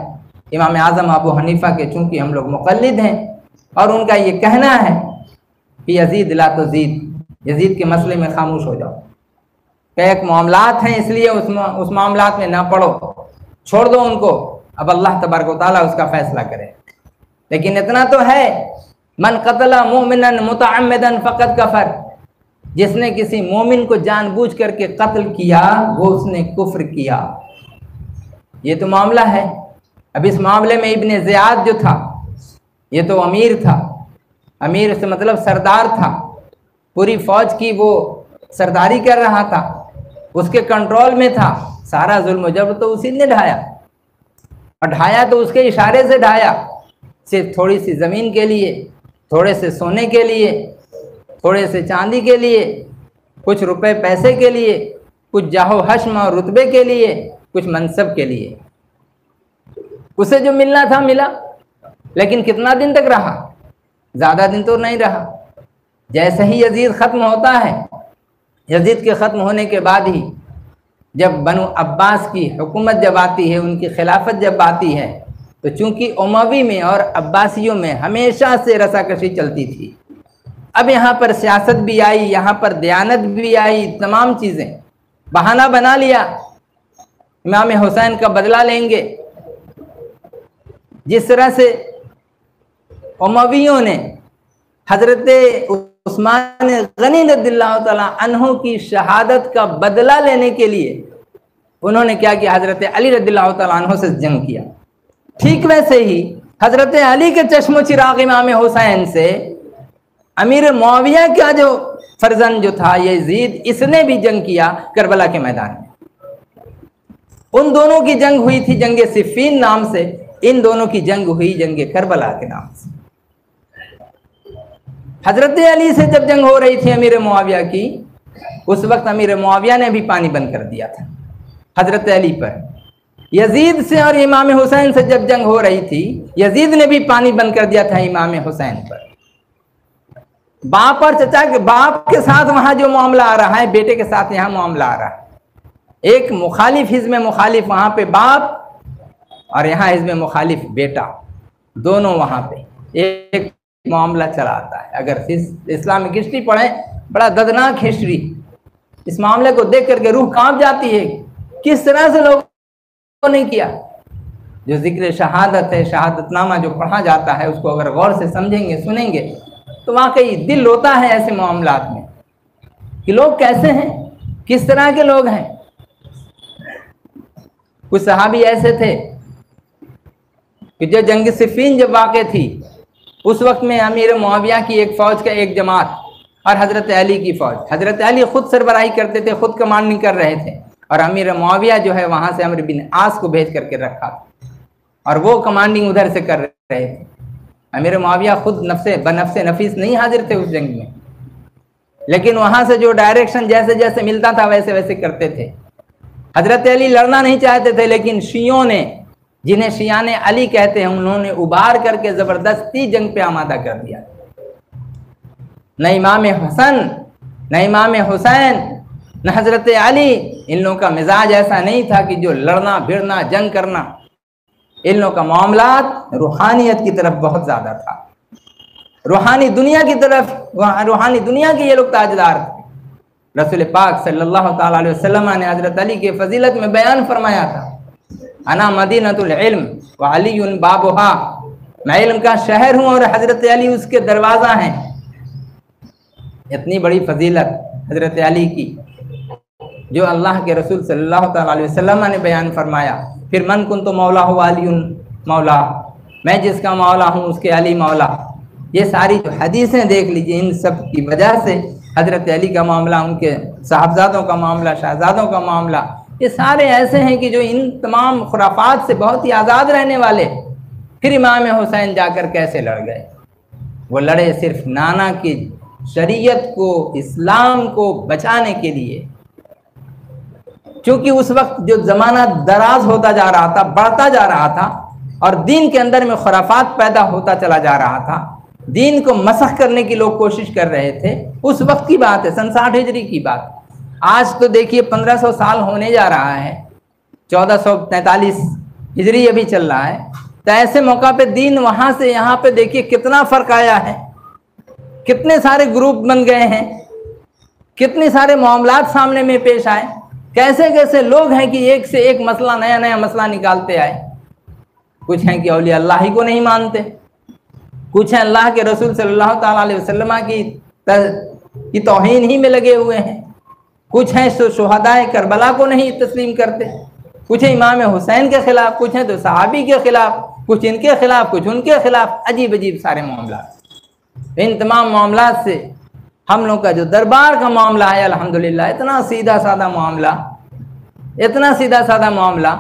इमाम आज़म अबू हनीफा के, चूँकि हम लोग मुक़ल्लिद हैं और उनका ये कहना है कि यजीद ला तुज़ीद, यजीद के मसले में खामोश हो जाओ। एक मामलात हैं इसलिए उस मामलात में ना पढ़ो, छोड़ दो उनको, अब अल्लाह तबारक व तआला उसका फैसला करे। लेकिन इतना तो है, मन क़तला मुमिनन मुतअम्मिदन फ़क़द कफ़र, जिसने किसी मोमिन को जानबूझ करके कत्ल किया वो उसने कुफ्र किया। ये तो मामला है। अब इस मामले में इब्ने ज़ियाद जो था ये तो अमीर था, अमीर से मतलब सरदार था, पूरी फौज की वो सरदारी कर रहा था, उसके कंट्रोल में था, सारा जुल्म जबर तो उसी ने ढाया। और ढाया तो उसके इशारे से ढाया, सिर्फ थोड़ी सी ज़मीन के लिए, थोड़े से सोने के लिए, थोड़े से चांदी के लिए, कुछ रुपए पैसे के लिए, कुछ जाहो हश्म और रुतबे के लिए, कुछ मनसब के लिए। उसे जो मिलना था मिला, लेकिन कितना दिन तक रहा? ज़्यादा दिन तो नहीं रहा। जैसे ही यजीद ख़त्म होता है, यजीद के ख़त्म होने के बाद ही जब बनु अब्बास की हुकूमत जब आती है, उनकी खिलाफत जब आती है, तो चूंकि उमवी में और अब्बासियों में हमेशा से रसाकशी चलती थी, अब यहाँ पर सियासत भी आई, यहाँ पर दयानत भी आई, तमाम चीज़ें बहाना बना लिया, इमाम हुसैन का बदला लेंगे। जिस तरह से उमवियों ने हजरत उस्मान गनी रज़ियल्लाहु तआला अन्हु की शहादत का बदला लेने के लिए उन्होंने क्या किया? हजरत अली रज़ियल्लाहु तआला अन्हु से जंग किया। ठीक वैसे ही हजरत अली के चश्मो चिराग इमाम हुसैन से अमीर मुआविया का जो फर्जंद जो था यजीद, इसने भी जंग किया करबला के मैदान में। उन दोनों की जंग हुई थी जंग सिफ़ीन नाम से, इन दोनों की जंग हुई जंग करबला के नाम से। हजरत अली से जब जंग हो रही थी अमीर मुआविया की, उस वक्त अमीर मुआविया ने भी पानी बंद कर दिया था हजरत अली पर। यजीद से और इमाम हुसैन से जब जंग हो रही थी, यजीद ने भी पानी बंद कर दिया था इमाम हुसैन पर। बाप और चचा के, बाप के साथ वहां जो मामला आ रहा है, बेटे के साथ यहाँ मामला आ रहा है। एक मुखालिफ हिज़्ब मुखालिफ वहां पे बाप, और यहाँ हिज़्ब मुखालिफ बेटा, दोनों वहां पे एक मामला चला आता है। अगर इस्लामिक हिस्ट्री पढ़े, बड़ा दर्दनाक हिस्ट्री, इस मामले को देख करके रूह कांप जाती है। किस तरह से लोगों ने किया। जो जिक्र शहादत है, शहादतनामा जो पढ़ा जाता है, उसको अगर गौर से समझेंगे, सुनेंगे, तो वाकई दिल रोता है ऐसे मामलात में कि लोग कैसे हैं, किस तरह के लोग हैं। कुछ सहाबी ऐसे थे कि जो जंग सिफ़ीन जब वाक़े थी, उस वक्त में अमीर मुआविया की एक फ़ौज का एक जमात और हज़रत अली की फ़ौज, हज़रत अली ख़ुद सरबराही करते थे, ख़ुद कमांडिंग कर रहे थे, और अमीर मुआविया जो है वहाँ से अमर बिन आस को भेज करके रखा था, और वो कमांडिंग उधर से कर रहे थे। अमीर मुआविया खुद बनफ्से नफीस नहीं हाजिर थे उस जंग में, लेकिन वहाँ से जो डायरेक्शन जैसे जैसे मिलता था वैसे वैसे करते थे। हज़रत अली लड़ना नहीं चाहते थे, लेकिन शियों ने, जिन्हें शियाने अली कहते हैं, उन्होंने उबार करके ज़बरदस्ती जंग पे आमादा कर दिया। न इमाम हसन, न इमाम हुसैन, न हज़रत अली, इन लोगों का मिजाज ऐसा नहीं था कि जो लड़ना भिड़ना जंग करना। इन लोगों का मामलात रूहानियत की तरफ बहुत ज़्यादा था, रूहानी दुनिया की तरफ, रूहानी दुनिया के ये लोग ताजदार थे। रसूल पाक सल्लल्लाहु ताला अलैहि वसल्लम ने हज़रत अली के फजीलत में बयान फरमाया था, अना मदीनतुल इल्म व अलीयुन बाबुहा, मैं इल्म का शहर हूँ और हज़रत अली उसके दरवाज़ा हैं। इतनी बड़ी फजीलत हज़रत अली की जो अल्लाह के रसूल सल्लल्लाहु ताला अलैहि वसल्लम ने बयान फरमाया। फिर मन कुन तो मौला हो अलीयुन मौला, मैं जिसका मौला हूँ उसके अली मौला। ये सारी जो हदीसें देख लीजिए, इन सब की वजह से हज़रत अली का मामला, उनके साहबजादों का मामला, शहजादों का मामला, ये सारे ऐसे हैं कि जो इन तमाम खुराफात से बहुत ही आज़ाद रहने वाले। फिर इमाम हुसैन जाकर कैसे लड़ गए? वो लड़े सिर्फ नाना की शरीयत को, इस्लाम को बचाने के लिए। क्योंकि उस वक्त जो ज़माना दराज होता जा रहा था, बढ़ता जा रहा था, और दीन के अंदर में खुराफात पैदा होता चला जा रहा था, दीन को मसख करने की लोग कोशिश कर रहे थे। उस वक्त की बात है, सन 60 हिजरी की बात। आज तो देखिए 1500 साल होने जा रहा है, 1443 हिजरी अभी चल रहा है। तो ऐसे मौका पे दीन वहाँ से यहाँ पे देखिए कितना फ़र्क आया है, कितने सारे ग्रुप बन गए हैं, कितने सारे मामलात सामने में पेश आए, कैसे कैसे लोग हैं कि एक से एक मसला, नया नया मसला निकालते आए। कुछ हैं कि औलिया अल्लाह ही को नहीं मानते, कुछ हैं अल्लाह के रसूल सल्लल्लाहु ताला अलैहि वसल्लम की तौहीन ही में लगे हुए हैं, कुछ हैं तो शुहदाए करबला को नहीं तस्लीम करते, कुछ हैं इमाम हुसैन के खिलाफ, कुछ हैं तो सहाबी के खिलाफ, कुछ इनके खिलाफ, कुछ उनके खिलाफ। अजीब अजीब सारे मामला। इन तमाम मामला से हम लोग का जो दरबार का मामला है, अल्हम्दुलिल्लाह, इतना सीधा साधा मामला, इतना सीधा साधा मामला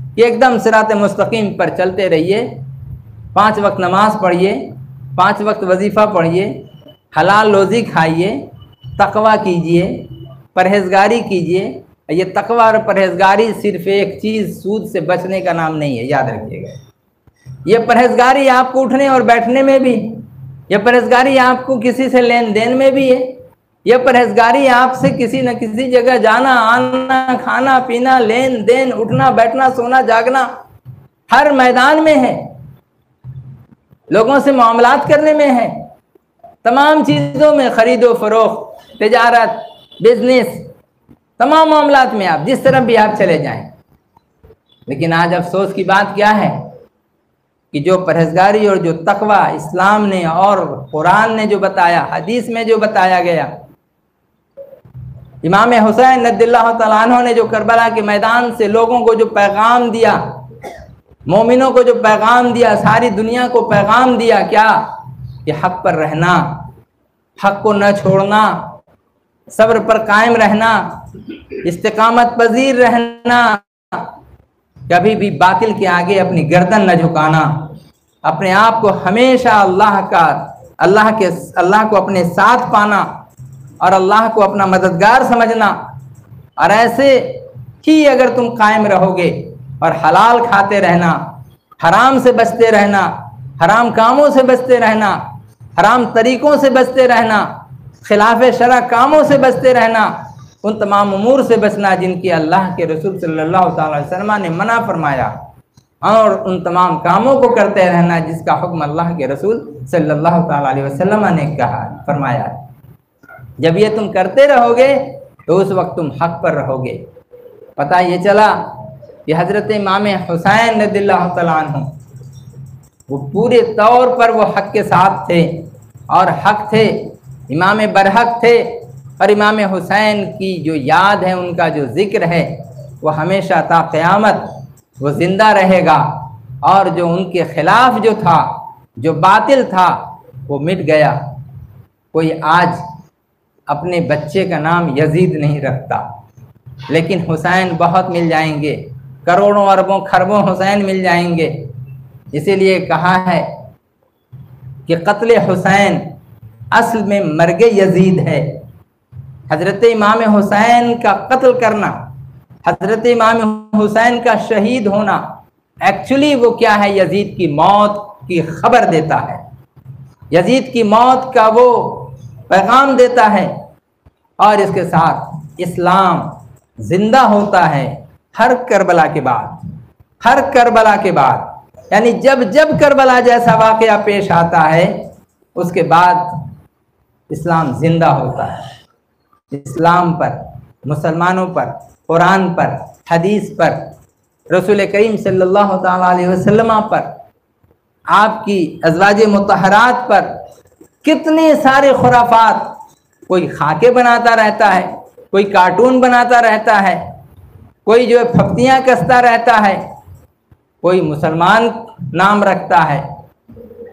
कि एकदम सिरात मुस्तकीम पर चलते रहिए, 5 वक्त नमाज पढ़िए, 5 वक्त वजीफ़ा पढ़िए, हलाल रोज़ी खाइए, तकवा कीजिए, परहेजगारी कीजिए। ये तकवा और परहेजगारी सिर्फ एक चीज़ सूद से बचने का नाम नहीं है, याद रखिएगा। ये परहेजगारी आपको उठने और बैठने में भी, ये परहेजगारी आपको किसी से लेन देन में भी है, ये परहेजगारी आपसे किसी न किसी जगह जाना आना, खाना पीना, लेन देन, उठना बैठना, सोना जागना, हर मैदान में है। लोगों से मामलात करने में है, तमाम चीज़ों में, खरीदो फरोख्त, तिजारत, बिजनेस, तमाम मामलात में आप जिस तरफ भी आप चले जाएं। लेकिन आज अफसोस की बात क्या है कि जो परहेजगारी और जो तकवा इस्लाम ने और कुरान ने जो बताया, हदीस में जो बताया गया, इमाम हुसैन रज़ियल्लाहु तआला अन्हु ने जो करबला के मैदान से लोगों को जो पैगाम दिया, मोमिनों को जो पैगाम दिया, सारी दुनिया को पैगाम दिया, क्या कि हक पर रहना, हक को न छोड़ना, सब्र पर कायम रहना, इस्तिकामत पजीर रहना, कभी भी बातिल के आगे अपनी गर्दन न झुकाना, अपने आप को हमेशा अल्लाह को अपने साथ पाना और अल्लाह को अपना मददगार समझना। और ऐसे ही अगर तुम कायम रहोगे और हलाल खाते रहना, हराम से बचते रहना, हराम कामों से बचते रहना, हराम तरीक़ों से बचते रहना, खिलाफ शरा कामों से बचते रहना, उन तमाम उमूर से बचना जिनकी अल्लाह के रसूल सल्लल्लाहु अलैहि वसल्लम ने मना फरमाया, और उन तमाम कामों को करते रहना जिसका हुक्म अल्लाह के रसूल सल्लल्लाहु अलैहि वसल्लम ने कहा फरमाया। जब ये तुम करते रहोगे तो उस वक्त तुम हक पर रहोगे। पता ये चला कि हज़रत इमाम हुसैन रज़ियल्लाहु तआला अन्हु वो पूरे तौर पर वो हक के साथ थे और हक थे, इमाम बरहक थे। और इमाम हुसैन की जो याद है, उनका जो ज़िक्र है, वो हमेशा ता क़यामत वो ज़िंदा रहेगा। और जो उनके ख़िलाफ़ जो था, जो बातिल था, वो मिट गया। कोई आज अपने बच्चे का नाम यजीद नहीं रखता, लेकिन हुसैन बहुत मिल जाएंगे, करोड़ों अरबों खरबों हुसैन मिल जाएंगे। इसीलिए कहा है कि कत्ल हुसैन असल में मर्गे यजीद है। हज़रत इमाम हुसैन का कत्ल करना, हज़रत इमाम हुसैन का शहीद होना, एक्चुअली वो क्या है, यजीद की मौत की खबर देता है, यजीद की मौत का वो पैगाम देता है। और इसके साथ इस्लाम जिंदा होता है हर करबला के बाद, हर करबला के बाद, यानी जब जब करबला जैसा वाक़या पेश आता है, उसके बाद इस्लाम जिंदा होता है। इस्लाम पर, मुसलमानों पर, कुरान पर, हदीस पर, रसूल करीम सल्लल्लाहु तआला अलैहि वसल्लम पर, आपकी अज़वाज मुतहरात पर कितने सारे खुराफात, कोई खाके बनाता रहता है, कोई कार्टून बनाता रहता है, कोई जो है फप्तियाँ कसता रहता है, कोई मुसलमान नाम रखता है,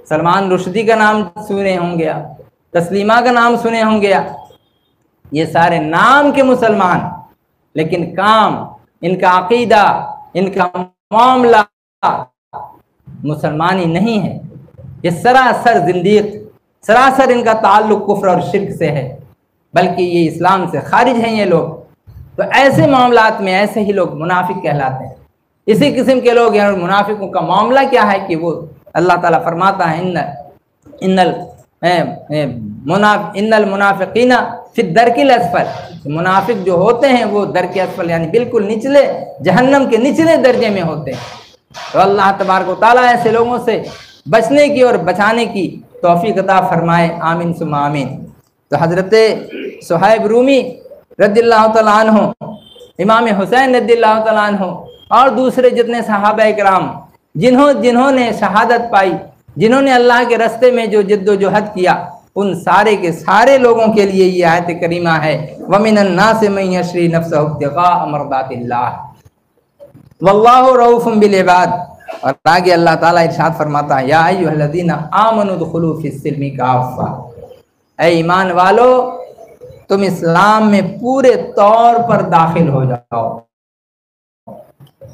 सलमान रुश्दी का नाम सुने होंगे, तस्लीमा का नाम सुने होंगे, ये सारे नाम के मुसलमान, लेकिन काम, इनका अकीदा, इनका मामला मुसलमानी नहीं है। ये सरासर जिंदीक, सरासर इनका ताल्लुक कुफ्र और शिर्क से है, बल्कि ये इस्लाम से खारिज हैं ये लोग। तो ऐसे मामलात में ऐसे ही लोग मुनाफिक कहलाते हैं। इसी किस्म के लोग हैं। और मुनाफिकों का मामला क्या है कि वो अल्लाह ताला फरमाता है इन्नल मुनाफिकीना फि दरकिल अस्फल, मुनाफिक जो होते हैं वो दरके अस्फल यानी बिल्कुल निचले, जहन्नम के निचले दर्जे में होते हैं। तो अल्लाह तबारक व तआला ऐसे लोगों से बचने की और बचाने की तौफीक अता फरमाए, आमीन सुम्मा आमीन। तो हज़रत सुहैब रूमी रज़ियल्लाहु तआला अन्हु, इमाम हुसैन रज़ियल्लाहु तआला अन्हु और दूसरे जितने सहाबा इकराम जिन्होंने शहादत पाई, जिन्होंने अल्लाह के रास्ते में जो जिद्दोजहद किया, उन सारे के सारे लोगों के लिए ये आयत करीमा है, वमिनन नासि मन यशरी नफ्सहु इब्तिग़ाअ मर्दातिल्लाह वल्लाहु रऊफ़ुम बिल इबाद। और आगे अल्लाह ताला इरशाद फरमाता है, या अय्युहल्लज़ीना आमनु दुखुलू फ़िस्सिल्मि काफ़्फ़ा, ऐ ईमान वालो तुम इस्लाम में पूरे तौर पर दाखिल हो जाओ।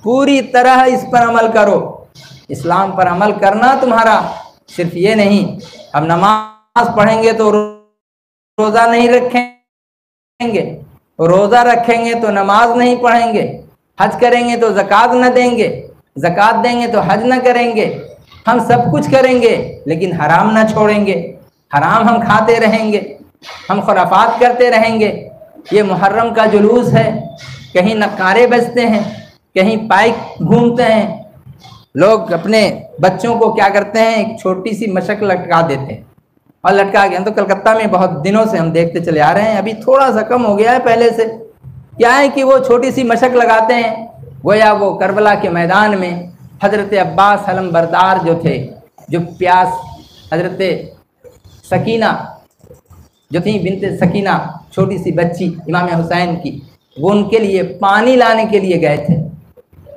पूरी तरह इस पर अमल करो। इस्लाम पर अमल करना तुम्हारा सिर्फ ये नहीं, अब नमाज पढ़ेंगे तो रोज़ा नहीं रखेंगे, रोज़ा रखेंगे तो नमाज नहीं पढ़ेंगे, हज करेंगे तो ज़कात न देंगे, ज़कात देंगे तो हज न करेंगे। हम सब कुछ करेंगे लेकिन हराम न छोड़ेंगे, हराम हम खाते रहेंगे, हम खुराफात करते रहेंगे। ये मुहर्रम का जुलूस है, कहीं नक्कारे बजते हैं, कहीं पाइक घूमते हैं। लोग अपने बच्चों को क्या करते हैं, एक छोटी सी मशक लटका देते हैं और लटका के, तो कलकत्ता में बहुत दिनों से हम देखते चले आ रहे हैं, अभी थोड़ा सा कम हो गया है पहले से। क्या है कि वो छोटी सी मशक लगाते हैं, गोया वो करबला के मैदान में हज़रत अब्बास हलम बरदार जो थे, जो प्यास हज़रत सकीना जो थी बिनते सकीना, छोटी सी बच्ची इमाम हुसैन की, वो उनके लिए पानी लाने के लिए गए थे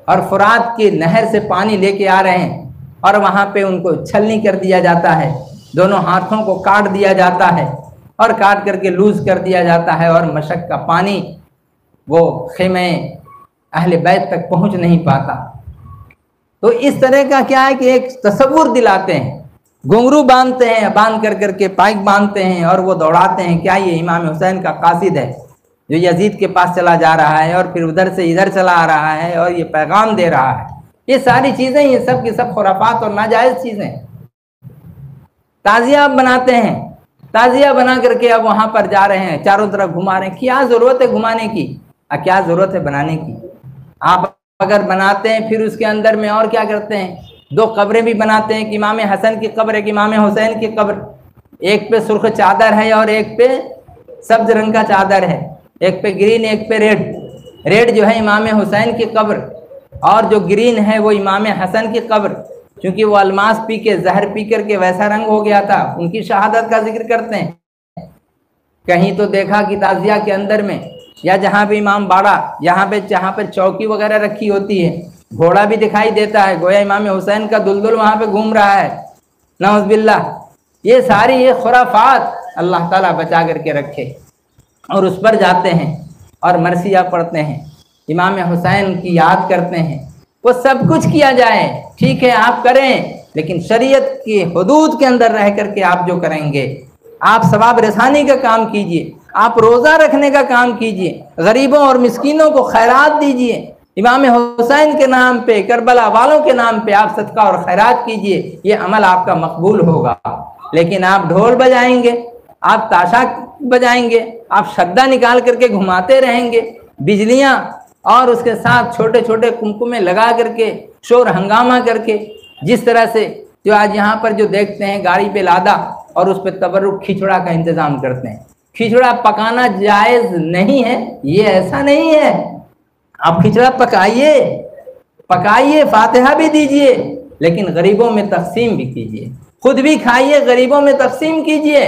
और फुरात की नहर से पानी लेके आ रहे हैं और वहाँ पे उनको छलनी कर दिया जाता है, दोनों हाथों को काट दिया जाता है और काट करके लूज कर दिया जाता है और मशक का पानी वो खेमे अहले बैत तक पहुँच नहीं पाता। तो इस तरह का क्या है कि एक तसव्वुर दिलाते हैं, घुंघरू बांधते हैं, बांध कर करके पाइक बांधते हैं और वो दौड़ाते हैं। क्या ये इमाम हुसैन का कासिद है जो यजीद के पास चला जा रहा है और फिर उधर से इधर चला आ रहा है और ये पैगाम दे रहा है। ये सारी चीज़ें, ये सब की सब खुराफात और नाजायज़ चीज़ें। ताज़िया बनाते हैं, ताज़िया बना करके अब वहाँ पर जा रहे हैं, चारों तरफ घुमा रहे हैं। क्या ज़रूरत है घुमाने की, क्या ज़रूरत है बनाने की? आप अगर बनाते हैं फिर उसके अंदर में और क्या करते हैं, दो कब्रें भी बनाते हैं कि इमाम हसन की कब्र है कि इमाम हुसैन की कब्र, एक पे सुर्ख चादर है और एक पे सब्ज रंग का चादर है, एक पे ग्रीन एक पे रेड। रेड जो है इमाम हुसैन की कब्र और जो ग्रीन है वो इमाम हसन की कब्र, क्योंकि वो अलमास पी के जहर पी करके वैसा रंग हो गया था। उनकी शहादत का जिक्र करते हैं। कहीं तो देखा कि ताज़िया के अंदर में या जहाँ पे इमाम बाड़ा, जहाँ पे चौकी वगैरह रखी होती है, घोड़ा भी दिखाई देता है, गोया इमाम हुसैन का दुलदुल वहाँ पे घूम रहा है, नऊज़ बिल्लाह। ये सारी ये खुराफात अल्लाह ताला बचा करके रखे और उस पर जाते हैं और मरसिया पढ़ते हैं, इमाम हुसैन की याद करते हैं। वो सब कुछ किया जाए, ठीक है आप करें, लेकिन शरीयत की हुदूद के अंदर रह करके आप जो करेंगे, आप सवाब रसानी का काम कीजिए, आप रोज़ा रखने का काम कीजिए, गरीबों और मिस्कीनों को खैरात दीजिए, इमाम हुसैन के नाम पे, करबला वालों के नाम पे आप सदका और खैरात कीजिए, ये अमल आपका मकबूल होगा। लेकिन आप ढोल बजाएंगे, आप ताशा बजाएंगे, आप शद्दा निकाल करके घुमाते रहेंगे, बिजलियां और उसके साथ छोटे छोटे कुमकुमे लगा करके शोर हंगामा करके, जिस तरह से जो आज यहाँ पर जो देखते हैं गाड़ी पे लादा और उस पर तबर्रुक खिचड़ा का इंतज़ाम करते हैं। खिचड़ा पकाना जायज़ नहीं है, ये ऐसा नहीं है। आप खिचड़ा पकाइए, पकाइए, फातिहा भी दीजिए, लेकिन गरीबों में तकसीम भी कीजिए, खुद भी खाइए, गरीबों में तकसीम कीजिए।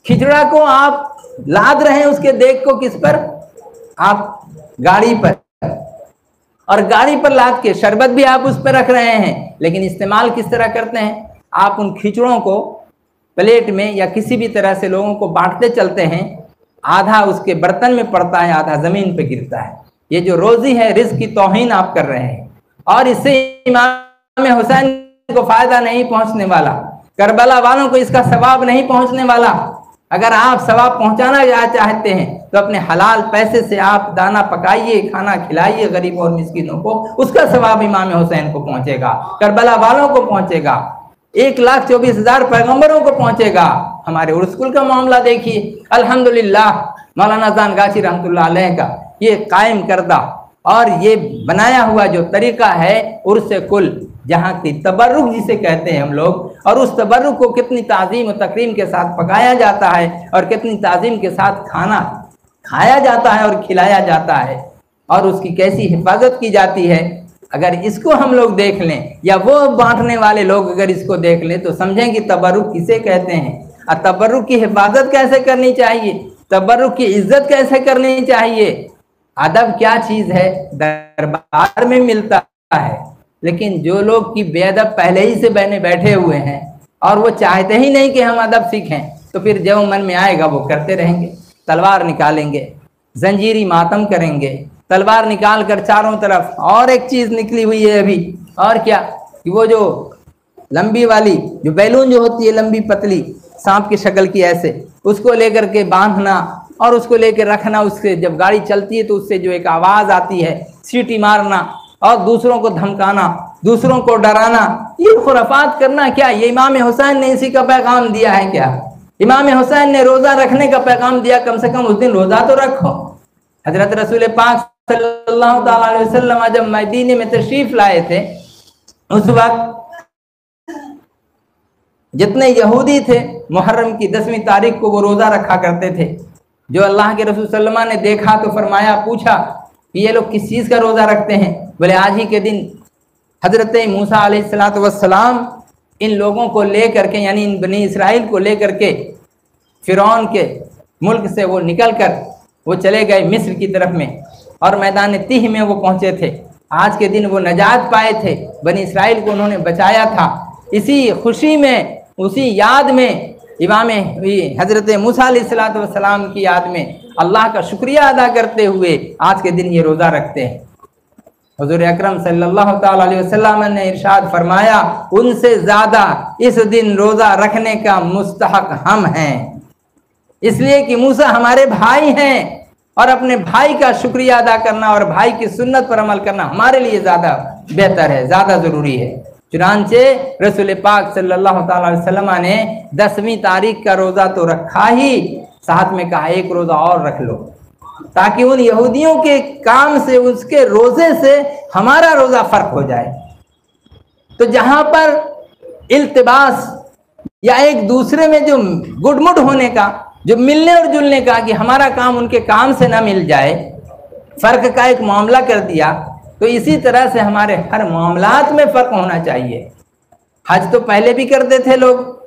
खिचड़ा को आप लाद रहे हैं उसके देख को किस पर, आप गाड़ी पर, और गाड़ी पर लाद के शरबत भी आप उस पर रख रहे हैं, लेकिन इस्तेमाल किस तरह करते हैं? आप उन खिचड़ों को प्लेट में या किसी भी तरह से लोगों को बांटते चलते हैं, आधा उसके बर्तन में पड़ता है, आधा ज़मीन पे गिरता है। ये जो रोज़ी है, रिज़्क़ की तौहीन आप कर रहे हैं और इससे इमाम हुसैन को फ़ायदा नहीं पहुंचने वाला, करबला वालों को इसका सवाब नहीं पहुंचने वाला। अगर आप सवाब पहुंचाना चाहते हैं तो अपने हलाल पैसे से आप दाना पकाइए, खाना खिलाइए गरीबों और मिस्किनों को, उसका सवाब इमाम हुसैन को पहुंचेगा, करबला वालों को पहुंचेगा, 1,24,000 पैगंबरों को पहुंचेगा। हमारे उर्सकुल का मामला देखिए, अल्हम्दुलिल्लाह मौलाना जान गाची रहमतुल्लाह अलैह का ये कायम करदा और ये बनाया हुआ जो तरीका है उर्स कुल, जहाँ की तबर्रुक जिसे कहते हैं हम लोग, और उस तबर्रुक को कितनी ताज़ीम और तकरीम के साथ पकाया जाता है और कितनी ताज़ीम के साथ खाना खाया जाता है और खिलाया जाता है और उसकी कैसी हिफाजत की जाती है। अगर इसको हम लोग देख लें या वो बांटने वाले लोग अगर इसको देख लें तो समझें कि तबर्रुक किसे कहते हैं और तबर्रुक की हिफाजत कैसे करनी चाहिए, तबर्रुक की इज्जत कैसे करनी चाहिए। अदब क्या चीज़ है, दरबार में मिलता है, लेकिन जो लोग की बेअदब पहले ही से बने बैठे हुए हैं और वो चाहते ही नहीं कि हम अदब सीखें, तो फिर जो मन में आएगा वो करते रहेंगे, तलवार निकालेंगे, जंजीरी मातम करेंगे, तलवार निकाल कर चारों तरफ। और एक चीज निकली हुई है अभी, और क्या कि वो जो लंबी वाली जो बैलून जो होती है, लंबी पतली सांप की शक्ल की ऐसे, उसको लेकर के बांधना और उसको लेकर रखना। उससे जब गाड़ी चलती है तो उससे जो एक आवाज आती है, सीटी मारना और दूसरों को धमकाना, दूसरों को डराना, ये खुराफात करना क्या? ये इमाम हुसैन ने इसी का पैगाम दिया है क्या? इमाम हुसैन ने रोजा रखने का पैगाम दिया, कम से कम उस दिन रोजा तो रखो। हजरत रसूल पाक सल्लल्लाहु अलैहि वसल्लम जब मदीने में तशरीफ लाए थे, उस वक्त जितने यहूदी थे मुहर्रम की 10वीं तारीख को वो रोजा रखा करते थे। जो अल्लाह के रसूल सल्लल्लाहु अलैहि वसल्लम ने देखा तो फरमाया, पूछा कि ये लोग किस चीज़ का रोजा रखते हैं? बोले आज ही के दिन हजरत मूसा अलैहिस्सलातु वस्सलाम इन लोगों को ले करके, यानी इन बनी इसराइल को ले करके फिरौन के मुल्क से वो निकल कर वो चले गए मिस्र की तरफ में, और मैदान तीह में वो पहुंचे थे। आज के दिन वो नजात पाए थे, बनी इसराइल को उन्होंने बचाया था। इसी खुशी में, उसी याद में, इमाम हजरत मूसा अलैहिस्सलातु वस्सलाम की याद में अल्लाह का शुक्रिया अदा करते हुए आज के दिन ये रोज़ा रखते हैं। हुजूर अकरम सल्लल्लाहु ताला अलैहि वसल्लम ने इरशाद फरमाया, उनसे ज़्यादा इस दिन रोज़ा रखने का मुस्तहक हम हैं, इसलिए कि मूसा हमारे भाई हैं और अपने भाई का शुक्रिया अदा करना और भाई की सुन्नत पर अमल करना हमारे लिए ज़्यादा बेहतर है, ज़्यादा ज़रूरी है। चुनांचे रसूल पाक सल्लल्लाहु ताला अलैहि वसल्लम ने 10वीं तारीख का रोज़ा तो रखा ही, साथ में कहा एक रोज़ा और रख लो, ताकि उन यहूदियों के काम से, उसके रोज़े से हमारा रोज़ा फ़र्क हो जाए। तो जहाँ पर इल्तिबास या एक दूसरे में जो गुडमुड होने का, जो मिलने और जुलने का, कि हमारा काम उनके काम से ना मिल जाए, फ़र्क का एक मामला कर दिया, तो इसी तरह से हमारे हर मामलात में फ़र्क होना चाहिए। हज तो पहले भी करते थे लोग,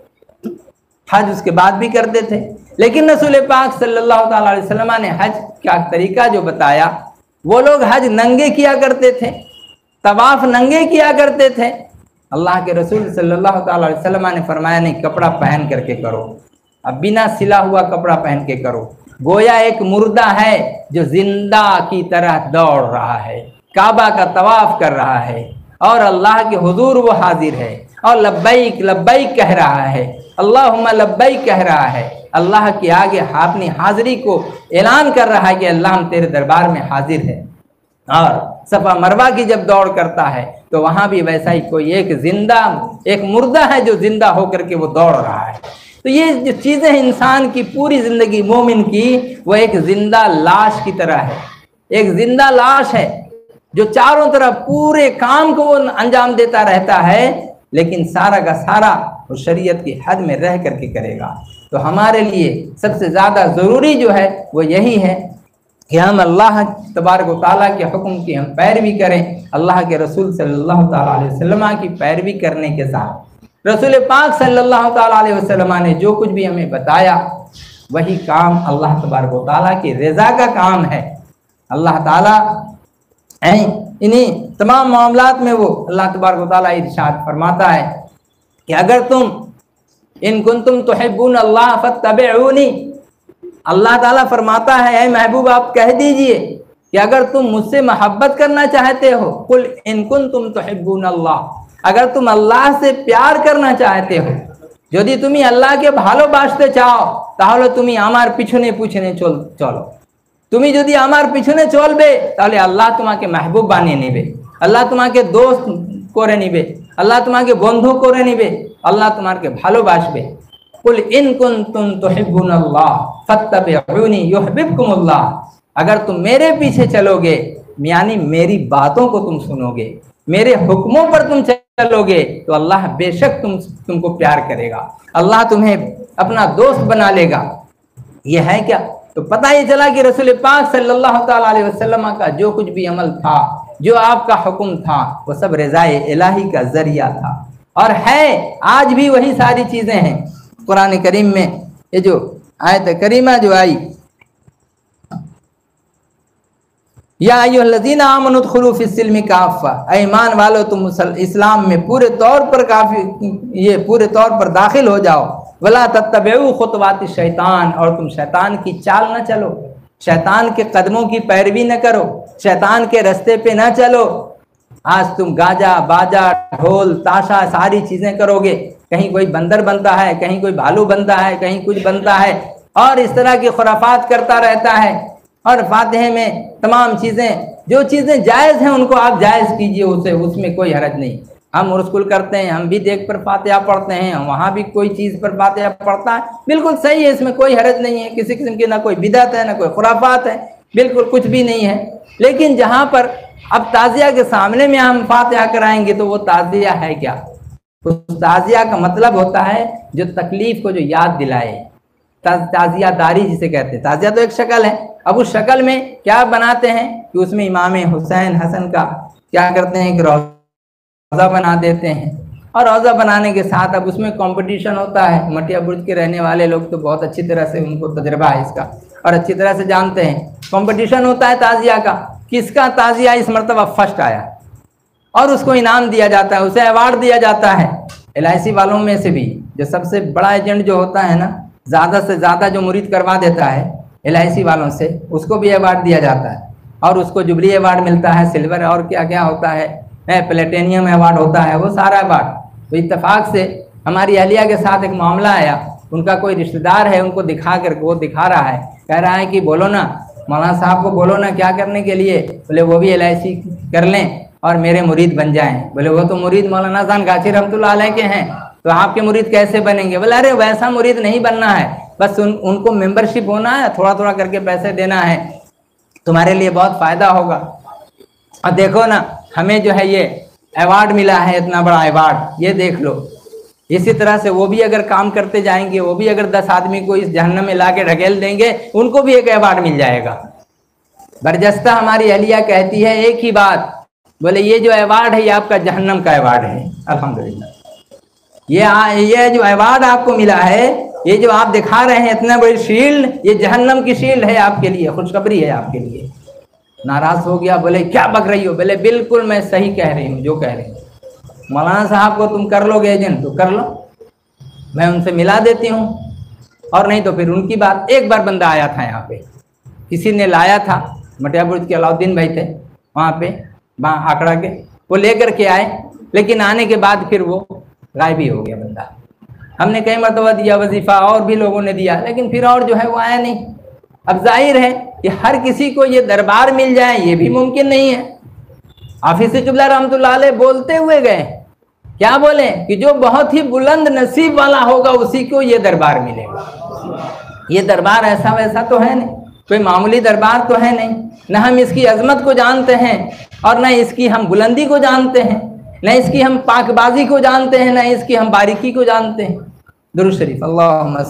हज उसके बाद भी करते थे, लेकिन रसूल पाक सल्लल्लाहु ताला अलैहि वसल्लम ने हज का तरीका जो बताया, वो लोग हज नंगे किया करते थे, तवाफ नंगे किया करते थे। अल्लाह के रसूल सल्लल्लाहु ताला अलैहि वसल्लम ने फरमाया, नहीं, कपड़ा पहन करके करो, अब बिना सिला हुआ कपड़ा पहन के करो। गोया एक मुर्दा है जो जिंदा की तरह दौड़ रहा है, काबा का तवाफ कर रहा है और अल्लाह के हुजूर वो हाजिर है और लब्बैक लब्बैक कह रहा है, अल्लाहुम्मा लब्बैक कह रहा है। अल्लाह के आगे अपनी हाजिरी को ऐलान कर रहा है कि अल्लाह हम तेरे दरबार में हाजिर है। और सफ़ा मरवा की जब दौड़ करता है तो वहाँ भी वैसा ही कोई एक जिंदा, एक मुर्दा है जो जिंदा होकर के वो दौड़ रहा है। तो ये जो चीज़ें हैं इंसान की पूरी ज़िंदगी मोमिन की, वो एक जिंदा लाश की तरह है, एक जिंदा लाश है जो चारों तरफ पूरे काम को वो अंजाम देता रहता है, लेकिन सारा का सारा वो शरीयत की हद में रह करके करेगा। तो हमारे लिए सबसे ज़्यादा ज़रूरी जो है वो यही है कि हम अल्लाह तबारक व तआला के हुक्म की हम पैरवी करें, अल्लाह के रसूल सल्लल्लाहु ताला अलैहि वसल्लम की पैरवी करने के साथ रसूल पाक सल्लल्लाहु ताला अलैहि वसल्लम ने जो कुछ भी हमें बताया वही काम अल्लाह तबारक व तआला की रज़ा का काम है। अल्लाह ताला इन्हीं तमाम मामलात में वो अल्लाह तबारक व तआला इरशाद फरमाता है कि अगर तुम इन कुंतुम तुहिब्बून अल्लाह फत्तबिऊनी, अल्लाह ताला फरमाता है, ऐ महबूब आप कह दीजिए कि अगर तुम मुझसे मोहब्बत करना चाहते हो, कुल इन कुंतुम तुहिब्बून अल्लाह, अगर तुम अल्लाह से प्यार करना चाहते हो, यदि तुम अल्लाह के भालोबासते चाओ ताहले तुम आमार पिछने पिछने चलो, তুমি যদি আমার পিছনে চলবে তাহলে আল্লাহ তোমাকে মাহবুব বানিয়ে নেবে, আল্লাহ তোমাকে দোস্ত করে নেবে, আল্লাহ তোমাকে বন্ধু করে নেবে, আল্লাহ তোমাকে ভালোবাসবে। কুল ইন কুনতুম তুহিব্বুনাল্লাহ ফাত্তাবিউনি युहिब्बुकुमुल्लाह, अगर तुम मेरे पीछे चलोगे यानी मेरी बातों को तुम सुनोगे, मेरे हुक्मों पर तुम चलोगे, तो अल्लाह बेशक तुमको प्यार करेगा, अल्लाह तुम्हें अपना दोस्त बना लेगा। यह है क्या? तो पता ही चला कि रसूल पाक सल्लल्लाहु ताला अलैहि वसल्लम का जो कुछ भी अमल था, जो आपका हुक्म था, वो सब रज़ाए इलाही का जरिया था और है आज भी वही सारी चीज़ें हैं। कुरान करीम में ये जो आयत करीमा जो आई, या अय्युहल्लज़ीना आमनु उदखुलू फिस्सिल्मि काफ़ा, ईमान वालो तुम इस्लाम में पूरे तौर पर दाखिल हो जाओ। वला तत्तबिउ खुतवाति शैतान, और तुम शैतान की चाल न चलो। शैतान के कदमों की पैरवी न करो, शैतान के रास्ते पे न चलो। आज तुम गाजा बाजा ढोल ताशा सारी चीजें करोगे, कहीं कोई बंदर बनता है, कहीं कोई भालू बनता है, कहीं कुछ बनता है और इस तरह की खुराफात करता रहता है। और फातिहे में तमाम चीजें, जो चीजें जायज़ हैं उनको आप जायज़ कीजिए, उसे उसमें कोई हरज नहीं। हम रसूल करते हैं, हम भी देख पर फातिहा पढ़ते हैं, वहाँ भी कोई चीज़ पर फातिहा पढ़ता है, बिल्कुल सही है, इसमें कोई हरज नहीं है। किसी किस्म की ना कोई बिदअत है ना कोई खुराफात है, बिल्कुल कुछ भी नहीं है। लेकिन जहाँ पर अब ताज़िया के सामने में हम फातिहा कराएंगे तो वो ताज़िया है क्या? उस ताज़िया का मतलब होता है जो तकलीफ को जो याद दिलाए, ताज़िया दारी जिसे कहते हैं। ताज़िया तो एक शक्ल है, अब उस शक्ल में क्या बनाते हैं कि उसमें इमाम हुसैन हसन का क्या करते हैं कि रोज़ा बना देते हैं। और रोज़ा बनाने के साथ अब उसमें कंपटीशन होता है। मटिया बुर्ज के रहने वाले लोग तो बहुत अच्छी तरह से उनको तजर्बा है इसका और अच्छी तरह से जानते हैं। कंपटीशन होता है ताज़िया का, किसका ताज़िया इस मरतबा फर्स्ट आया, और उसको इनाम दिया जाता है, उसे अवार्ड दिया जाता है। LIC वालों में से भी जो सबसे बड़ा एजेंट जो होता है ना, ज़्यादा से ज़्यादा जो मुरीद करवा देता है LIC वालों से, उसको भी अवार्ड दिया जाता है और उसको जुबली अवार्ड मिलता है, सिल्वर और क्या क्या होता है, प्लेटिनियम अवार्ड होता है, वो सारा अवार्ड। तो इत्तेफाक से हमारी अहलिया के साथ एक मामला आया, उनका कोई रिश्तेदार है, उनको दिखा कर वो दिखा रहा है, कह रहा है कि बोलो ना मौलाना साहब को, बोलो ना क्या करने के लिए। बोले वो भी LIC कर लें और मेरे मुरीद बन जाएं। बोले वो तो मुरीद मौलाना जान गाची रहमतुल्लाह अलैह के हैं, तो आपके मुरीद कैसे बनेंगे? बोले अरे वैसा मुरीद नहीं बनना है, बस उनको मेंबरशिप होना है, थोड़ा थोड़ा करके पैसे देना है, तुम्हारे लिए बहुत फ़ायदा होगा। और देखो ना हमें जो है ये अवार्ड मिला है, इतना बड़ा अवार्ड, ये देख लो। इसी तरह से वो भी अगर काम करते जाएंगे, वो भी अगर 10 आदमी को इस जहन्नम में ला के ढकेल देंगे, उनको भी एक अवार्ड मिल जाएगा। बरजस्ता हमारी अहलिया कहती है एक ही बात, बोले ये जो अवार्ड है ये आपका जहन्नम का अवार्ड है। अल्हम्दुलिल्लाह, ये जो अवार्ड आपको मिला है, ये जो आप दिखा रहे हैं इतना बड़ी शील्ड, ये जहन्नम की शील्ड है आपके लिए, खुशखबरी है आपके लिए। नाराज हो गया, बोले क्या बक रही हो? बोले बिल्कुल मैं सही कह रही हूँ जो कह रही हूँ। मौलाना साहब को तुम कर लोगे एजेंट तो कर लो, मैं उनसे मिला देती हूँ, और नहीं तो फिर उनकी बात। एक बार बंदा आया था यहाँ पे, किसी ने लाया था, मटिया बुर्ज के अलाउद्दीन भाई थे वहाँ पे आकड़ा के, वो लेकर के आए, लेकिन आने के बाद फिर वो गायब ही हो गया बंदा। हमने कई मरतबा दिया वजीफ़ा और भी लोगों ने दिया, लेकिन फिर और जो है वो आया नहीं। अब जाहिर है कि हर किसी को ये दरबार मिल जाए ये भी मुमकिन नहीं है। हाफिज़ क़िबला रहमतुल्लाह अलैह बोलते हुए गए, क्या बोले कि जो बहुत ही बुलंद नसीब वाला होगा उसी को ये दरबार मिलेगा। ये दरबार ऐसा वैसा तो है नहीं, कोई मामूली दरबार तो है नहीं, न हम इसकी अजमत को जानते हैं और न इसकी हम बुलंदी को जानते हैं, न इसकी हम पाकबाजी को जानते हैं, न इसकी हम बारीकी को जानते हैं। दुरूद शरीफ। अल्लाहुम्मा